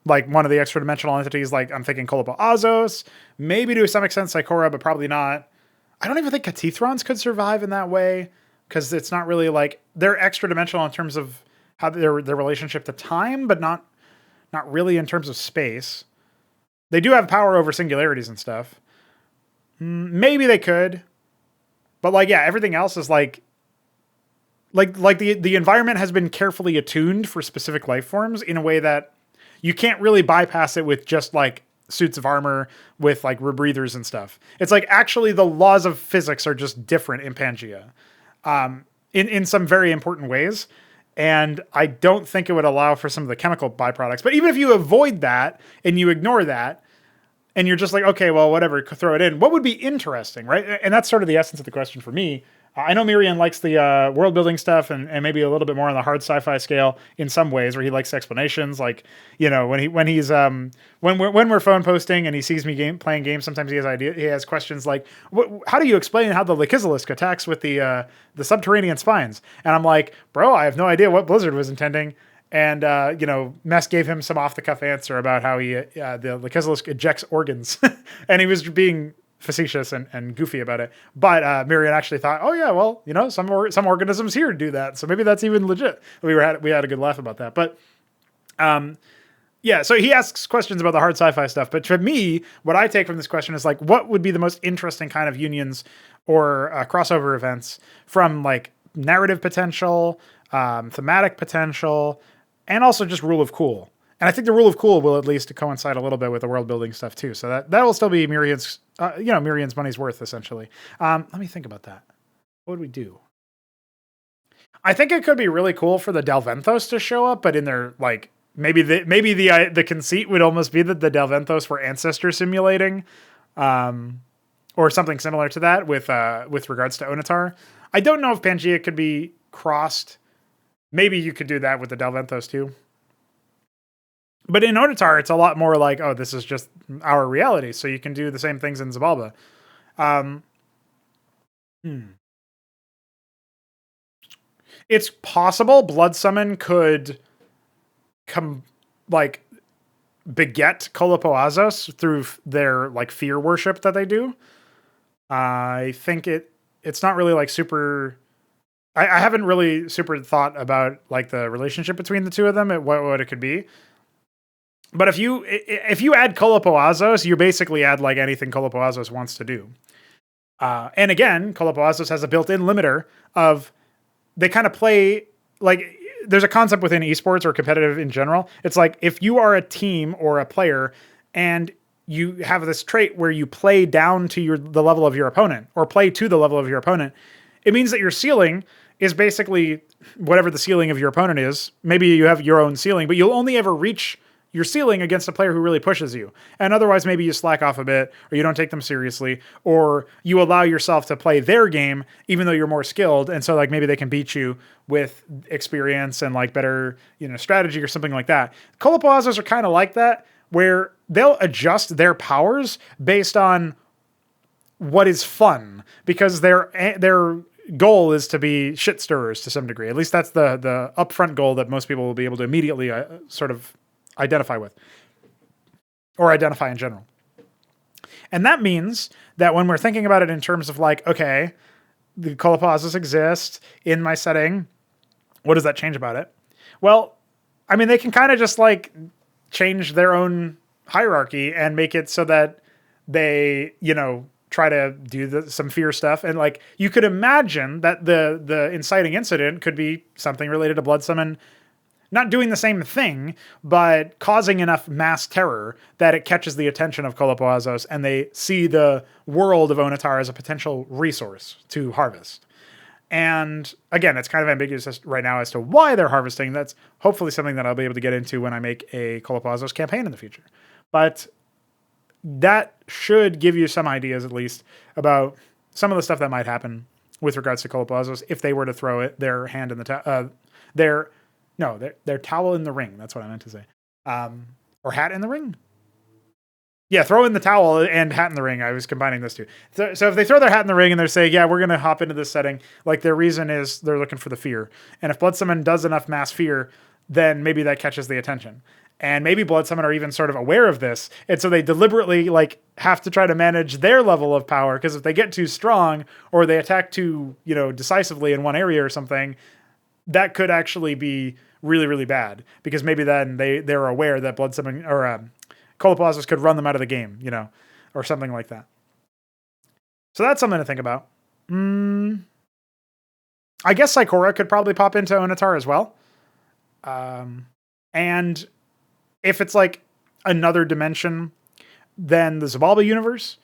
like one of the extra dimensional entities, like I'm thinking Kolopo Azos, maybe to some extent Psychora, but probably not. I don't even think Cathethrons could survive in that way, because it's not really like, they're extra dimensional in terms of how their relationship to time, but not really in terms of space. They do have power over singularities and stuff. Maybe they could, but like, yeah, everything else is like the environment has been carefully attuned for specific life forms in a way that you can't really bypass it with just like suits of armor with like rebreathers and stuff. It's like actually the laws of physics are just different in Pangea. In some very important ways. And I don't think it would allow for some of the chemical byproducts. But even if you avoid that and you ignore that and you're just like, okay, well, whatever, throw it in. What would be interesting, right? And that's sort of the essence of the question for me. I know Myrian likes the world building stuff and maybe a little bit more on the hard sci-fi scale in some ways, where he likes explanations. Like, you know, when we're phone posting and he sees me playing games, sometimes he has questions like, how do you explain how the Lekizalisk attacks with the subterranean spines? And I'm like, bro, I have no idea what Blizzard was intending. And, you know, Mess gave him some off the cuff answer about how the Lekizalisk ejects organs and he was being facetious and goofy about it. But Myrian actually thought, oh yeah, well, you know, some organisms here do that, so maybe that's even legit. We had a good laugh about that. But yeah, so he asks questions about the hard sci-fi stuff. But to me, what I take from this question is like, what would be the most interesting kind of unions or crossover events from like narrative potential, thematic potential, and also just rule of cool. And I think the rule of cool will at least coincide a little bit with the world building stuff too. So that will still be Myrian's, Myrian's money's worth essentially. Let me think about that. What would we do? I think it could be really cool for the Delventhos to show up, but in their like maybe the conceit would almost be that the Delventhos were ancestor simulating, or something similar to that with regards to Onatar. I don't know if Pangea could be crossed. Maybe you could do that with the Delventhos too. But in Onatar, it's a lot more like, oh, this is just our reality, so you can do the same things in Xibalba. It's possible Blood Summon could beget Kolopoazos through their like fear worship that they do. I think it's not really like super. I haven't really super thought about like the relationship between the two of them and what it could be. But if you add Kolopoazos, you basically add like anything Kolopoazos wants to do. And again, Kolopoazos has a built-in limiter of they kind of play like there's a concept within esports or competitive in general. It's like if you are a team or a player and you have this trait where you play down to the level of your opponent or play to the level of your opponent, it means that your ceiling is basically whatever the ceiling of your opponent is. Maybe you have your own ceiling, but you'll only ever reach your ceiling against a player who really pushes you. And otherwise, maybe you slack off a bit, or you don't take them seriously, or you allow yourself to play their game, even though you're more skilled. And so like maybe they can beat you with experience and like better, strategy or something like that. Kolopoazos are kind of like that, where they'll adjust their powers based on what is fun, because their goal is to be shit stirrers to some degree. At least that's the upfront goal that most people will be able to immediately sort of identify with, or identify in general. And that means that when we're thinking about it in terms of like, okay, the Kolopoazos exist in my setting, what does that change about it? Well, I mean, they can kind of just like change their own hierarchy and make it so that they, try to do some fear stuff. And like, you could imagine that the inciting incident could be something related to Blood Summon, not doing the same thing, but causing enough mass terror that it catches the attention of Kolopoazos and they see the world of Onatar as a potential resource to harvest. And again, it's kind of ambiguous right now as to why they're harvesting. That's hopefully something that I'll be able to get into when I make a Kolopoazos campaign in the future. But that should give you some ideas, at least, about some of the stuff that might happen with regards to Kolopoazos if they were to throw their hand in the their towel in the ring. That's what I meant to say. Or hat in the ring? Yeah, throw in the towel and hat in the ring. I was combining those two. So if they throw their hat in the ring and they're saying, yeah, we're going to hop into this setting, like their reason is they're looking for the fear. And if Blood Summon does enough mass fear, then maybe that catches the attention. And maybe Blood Summon are even sort of aware of this. And so they deliberately like have to try to manage their level of power. Because if they get too strong or they attack too, decisively in one area or something, that could actually be really, really bad, because maybe then they're aware that Blood Summon or Kolopoazos could run them out of the game, or something like that. So that's something to think about. I guess Psychora could probably pop into Onatar as well. And if it's like another dimension than the Xibalba universe,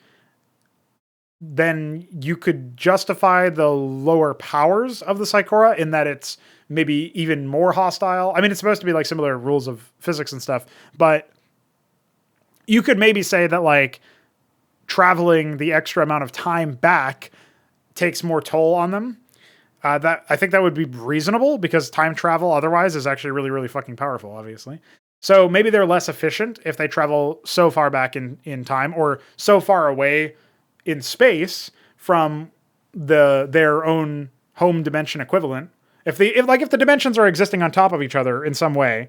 then you could justify the lower powers of the Psychora in that it's maybe even more hostile. I mean, it's supposed to be like similar rules of physics and stuff, but you could maybe say that like traveling the extra amount of time back takes more toll on them. That I think that would be reasonable, because time travel otherwise is actually really, really fucking powerful, obviously. So maybe they're less efficient if they travel so far back in time, or so far away in space from their own home dimension equivalent. If the dimensions are existing on top of each other in some way,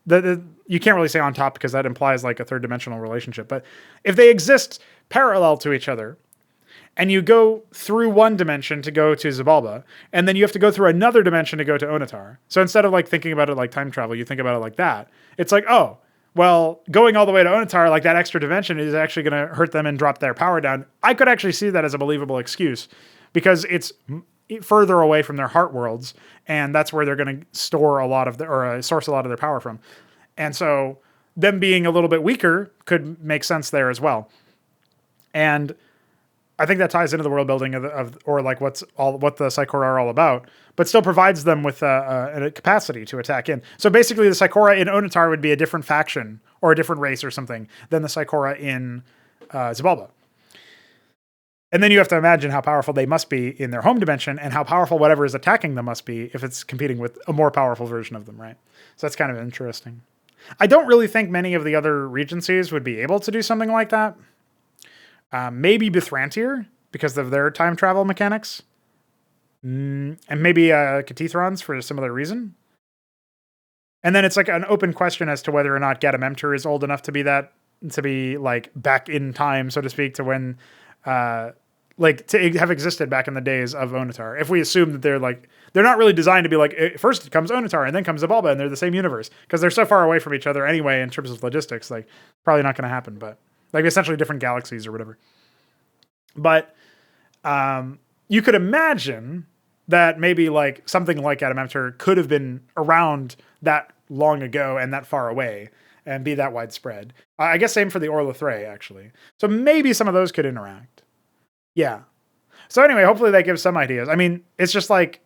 you can't really say on top because that implies like a third dimensional relationship. But if they exist parallel to each other, and you go through one dimension to go to Xibalba, and then you have to go through another dimension to go to Onatar. So instead of like thinking about it like time travel, you think about it like that. It's like, oh, well, going all the way to Onatar, like that extra dimension is actually going to hurt them and drop their power down. I could actually see that as a believable excuse, because it's further away from their heart worlds, and that's where they're going to store a lot of source a lot of their power from. And so them being a little bit weaker could make sense there as well. And I think that ties into the world building or like what the Psychora are all about, but still provides them with a capacity to attack in. So basically, the Psychora in Onatar would be a different faction or a different race or something than the Psychora in Xibalba. And then you have to imagine how powerful they must be in their home dimension and how powerful whatever is attacking them must be if it's competing with a more powerful version of them, right? So that's kind of interesting. I don't really think many of the other regencies would be able to do something like that. Maybe Bithrantir, because of their time travel mechanics. And maybe Cathethrons for a similar reason. And then it's like an open question as to whether or not Gadamemter is old enough to be like back in time, so to speak, to when like to have existed back in the days of Onatar. If we assume that they're not really designed to be like, first comes Onatar and then comes Xibalba and they're the same universe, because they're so far away from each other anyway in terms of logistics, like probably not going to happen, but like essentially different galaxies or whatever. But you could imagine that maybe like something like Gadamemter could have been around that long ago and that far away and be that widespread. I guess same for the Orlithrae, actually. So maybe some of those could interact. Yeah. So anyway, hopefully that gives some ideas. I mean, it's just like,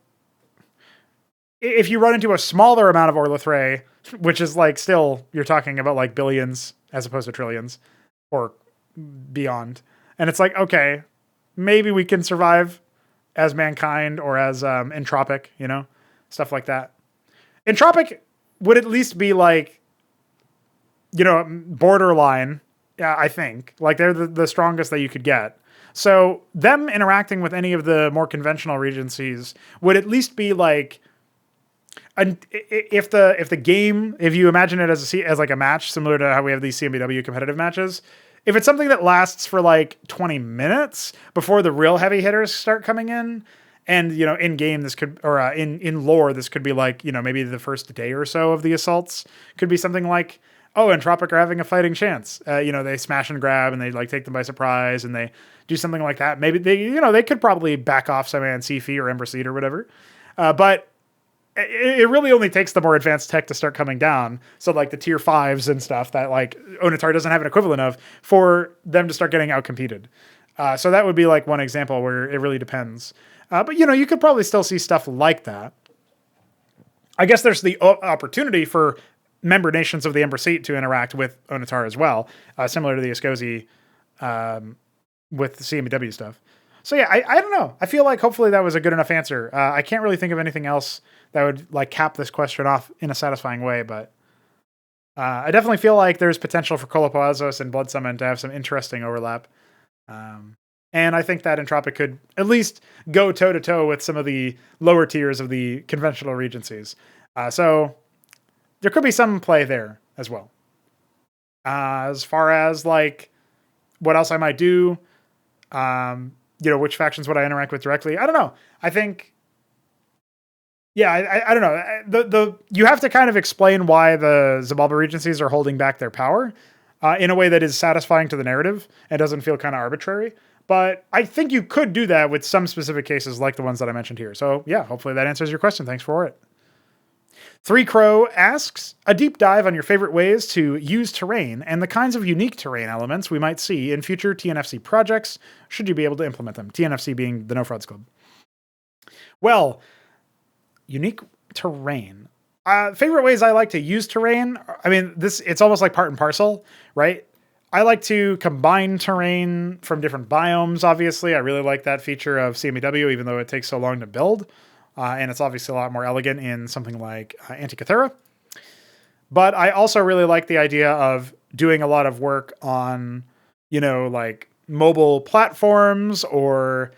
if you run into a smaller amount of Orlithrae, which is like still, you're talking about like billions as opposed to trillions or beyond. And it's like, okay, maybe we can survive as mankind or as entropic, stuff like that. Entropic would at least be like, borderline, I think. Like they're the strongest that you could get. So them interacting with any of the more conventional regencies would at least be like, if the game, if you imagine it as like a match, similar to how we have these CMBW competitive matches, if it's something that lasts for like 20 minutes before the real heavy hitters start coming in, and in game this could, or in lore this could be like maybe the first day or so of the assaults could be something like, oh, Entropic are having a fighting chance. They smash and grab and they like take them by surprise and they do something like that. Maybe they could probably back off some Ansifi or Ember Seed or whatever, but it really only takes the more advanced tech to start coming down. So like the tier 5s and stuff that like Onatar doesn't have an equivalent of, for them to start getting outcompeted. So that would be like one example where it really depends. But you could probably still see stuff like that. I guess there's the opportunity for member nations of the Ember Seat to interact with Onatar as well, similar to the Escozi with the CMBW stuff. So yeah, I don't know. I feel like hopefully that was a good enough answer. I can't really think of anything else that would like cap this question off in a satisfying way, but I definitely feel like there's potential for Kolopoazos and Blood Summon to have some interesting overlap. And I think that Entropic could at least go toe-to-toe with some of the lower tiers of the conventional regencies. So there could be some play there as well. As far as like what else I might do, which factions would I interact with directly? I don't know. I think, I don't know. You have to kind of explain why the Xibalba regencies are holding back their power in a way that is satisfying to the narrative and doesn't feel kind of arbitrary. But I think you could do that with some specific cases like the ones that I mentioned here. So yeah, hopefully that answers your question. Thanks for it. 3Crow asks, a deep dive on your favorite ways to use terrain and the kinds of unique terrain elements we might see in future TNFC projects, should you be able to implement them. TNFC being the No Frauds Club. Well, unique terrain. Favorite ways I like to use terrain. I mean, it's almost like part and parcel, right? I like to combine terrain from different biomes, obviously. I really like that feature of CMBW, even though it takes so long to build. And it's obviously a lot more elegant in something like Antikythera. But I also really like the idea of doing a lot of work on, like mobile platforms or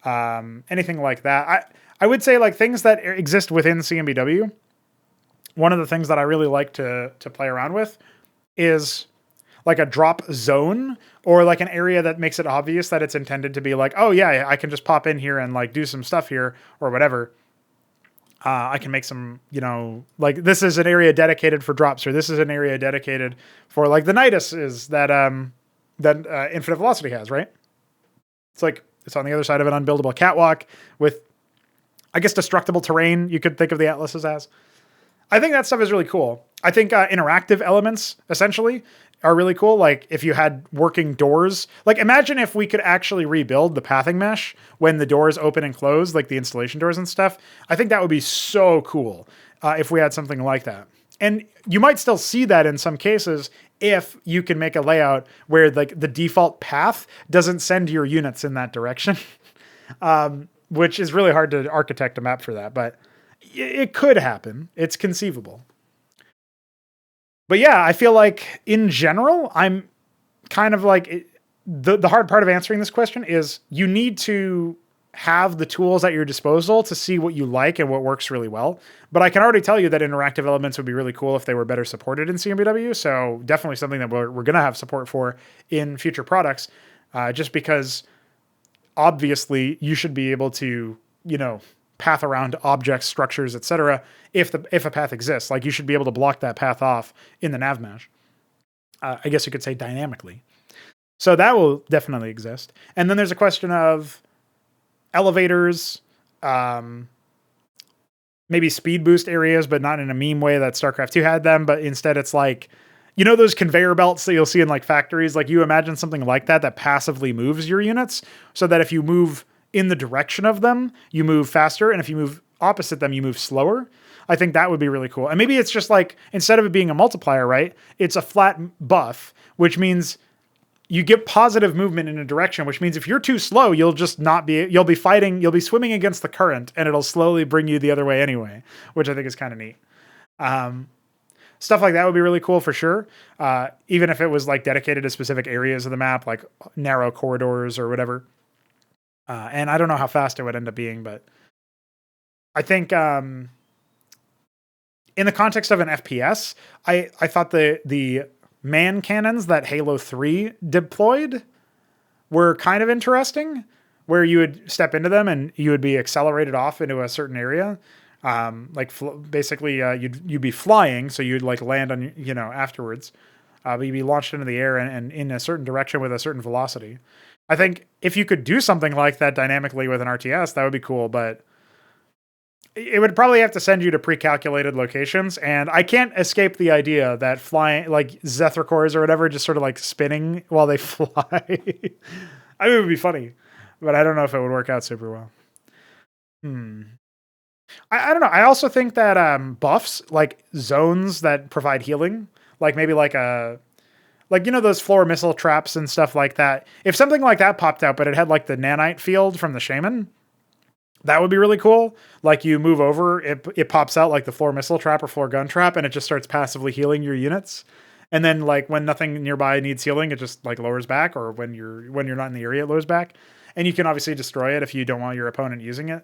anything like that. I would say like things that exist within CMBW. One of the things that I really like to play around with is like a drop zone, or like an area that makes it obvious that it's intended to be like, oh yeah, I can just pop in here and like do some stuff here or whatever. I can make some, like this is an area dedicated for drops, or this is an area dedicated for like the Nidus is that Infinite Velocity has, right? It's like, it's on the other side of an unbuildable catwalk with, I guess, destructible terrain. You could think of the Atlases as. I think that stuff is really cool. I think interactive elements essentially are really cool. Like if you had working doors, like imagine if we could actually rebuild the pathing mesh when the doors open and close, like the installation doors and stuff. I think that would be so cool if we had something like that. And you might still see that in some cases if you can make a layout where like the default path doesn't send your units in that direction, which is really hard to architect a map for that, but it could happen. It's conceivable. But yeah, I feel like in general, I'm kind of like the hard part of answering this question is you need to have the tools at your disposal to see what you like and what works really well. But I can already tell you that interactive elements would be really cool if they were better supported in CMBW. So definitely something that we're going to have support for in future products, just because obviously you should be able to, path around objects, structures, etc. If a path exists, like you should be able to block that path off in the nav mesh. I guess you could say dynamically. So that will definitely exist. And then there's a question of elevators, maybe speed boost areas, but not in a meme way that StarCraft 2 had them, but instead it's like, those conveyor belts that you'll see in like factories, like you imagine something like that passively moves your units so that if you move in the direction of them, you move faster. And if you move opposite them, you move slower. I think that would be really cool. And maybe it's just like, instead of it being a multiplier, right? It's a flat buff, which means you get positive movement in a direction, which means if you're too slow, you'll just you'll be swimming against the current and it'll slowly bring you the other way anyway, which I think is kind of neat. Stuff like that would be really cool for sure. Even if it was like dedicated to specific areas of the map, like narrow corridors or whatever. And I don't know how fast it would end up being, but I think in the context of an FPS, I thought the man cannons that Halo 3 deployed were kind of interesting, where you would step into them and you would be accelerated off into a certain area. Basically, you'd be flying, so you'd like land on, afterwards. But you'd be launched into the air and in a certain direction with a certain velocity. I think if you could do something like that dynamically with an RTS, that would be cool, but it would probably have to send you to pre-calculated locations, and I can't escape the idea that flying, like Zethicors or whatever, just sort of like spinning while they fly. I mean, it would be funny, but I don't know if it would work out super well. I don't know. I also think that buffs, like zones that provide healing, like maybe like those floor missile traps and stuff like that. If something like that popped out, but it had like the nanite field from the shaman, that would be really cool. Like you move over, it pops out like the floor missile trap or floor gun trap, and it just starts passively healing your units. And then like when nothing nearby needs healing, it just like lowers back, or when you're not in the area, it lowers back. And you can obviously destroy it if you don't want your opponent using it.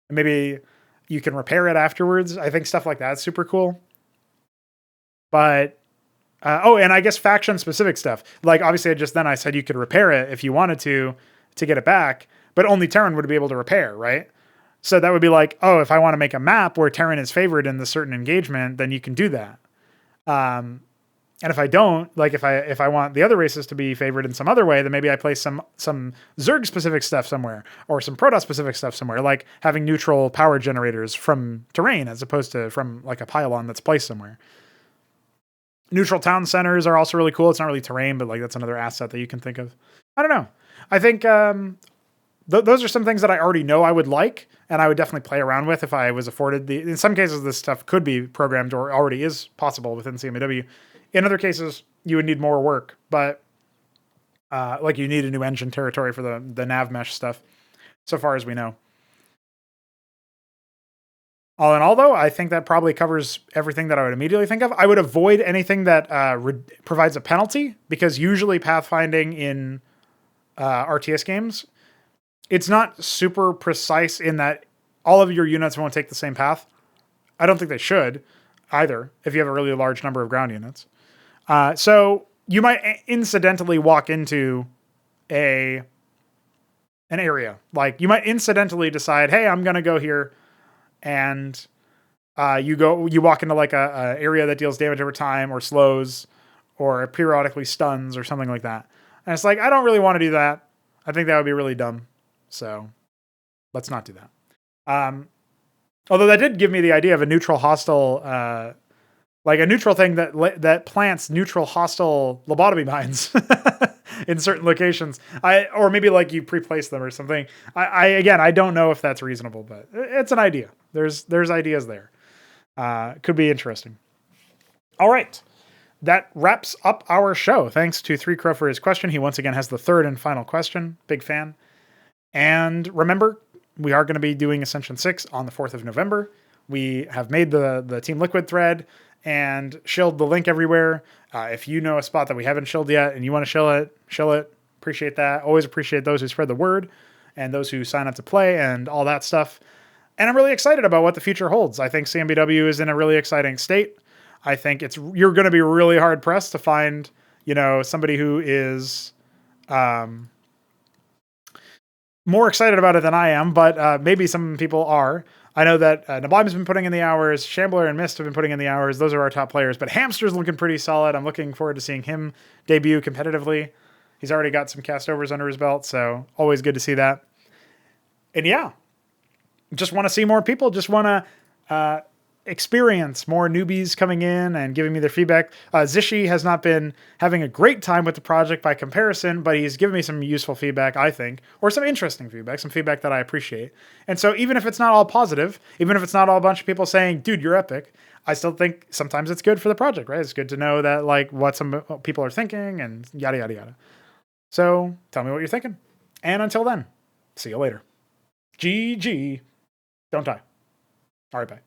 And maybe you can repair it afterwards. I think stuff like that's super cool. But and I guess faction specific stuff. Like obviously I said you could repair it if you wanted to get it back, but only Terran would be able to repair, right? So that would be like, oh, if I want to make a map where Terran is favored in the certain engagement, then you can do that. And if I don't, like if I want the other races to be favored in some other way, then maybe I place some Zerg specific stuff somewhere, or some Protoss specific stuff somewhere, like having neutral power generators from terrain as opposed to from like a pylon that's placed somewhere. Neutral town centers are also really cool. It's not really terrain, but like that's another asset that you can think of. I don't know. I think those are some things that I already know I would like, and I would definitely play around with if I was afforded in some cases, this stuff could be programmed or already is possible within CMBW. In other cases, you would need more work, but like you need a new engine territory for the nav mesh stuff, so far as we know. All in all, though, I think that probably covers everything that I would immediately think of. I would avoid anything that provides a penalty, because usually pathfinding in RTS games, it's not super precise in that all of your units won't take the same path. I don't think they should either, if you have a really large number of ground units. So you might incidentally walk into an area. Like you might incidentally decide, hey, I'm going to go here. And you walk into like a area that deals damage over time or slows or periodically stuns or something like that. And it's like, I don't really want to do that. I think that would be really dumb. So let's not do that. Although that did give me the idea of a neutral hostile, like a neutral thing that plants neutral hostile lobotomy mines in certain locations. Or maybe like you pre-place them or something. Again, I don't know if that's reasonable, but it's an idea. There's ideas there. Could be interesting. All right. That wraps up our show. Thanks to 3Crow for his question. He once again has the third and final question. Big fan. And remember, we are going to be doing Ascension 6 on the 4th of November. We have made the Team Liquid thread and shilled the link everywhere. If you know a spot that we haven't shilled yet and you want to shill it. Appreciate that. Always appreciate those who spread the word and those who sign up to play and all that stuff. And I'm really excited about what the future holds. I think CMBW is in a really exciting state. I think you're going to be really hard pressed to find, somebody who is more excited about it than I am, but maybe some people are. I know that Nablaim's been putting in the hours. Shambler and Mist have been putting in the hours. Those are our top players, but Hamster's looking pretty solid. I'm looking forward to seeing him debut competitively. He's already got some Castovers under his belt, so always good to see that. And yeah, just want to see more people. Just want to experience more newbies coming in and giving me their feedback. Zishi has not been having a great time with the project by comparison, but he's given me some useful feedback, I think, or some interesting feedback, some feedback that I appreciate. And so even if it's not all positive, even if it's not all a bunch of people saying, dude, you're epic, I still think sometimes it's good for the project, right? It's good to know that like what some people are thinking and yada, yada, yada. So tell me what you're thinking. And until then, see you later. GG. Don't die. All right, bye.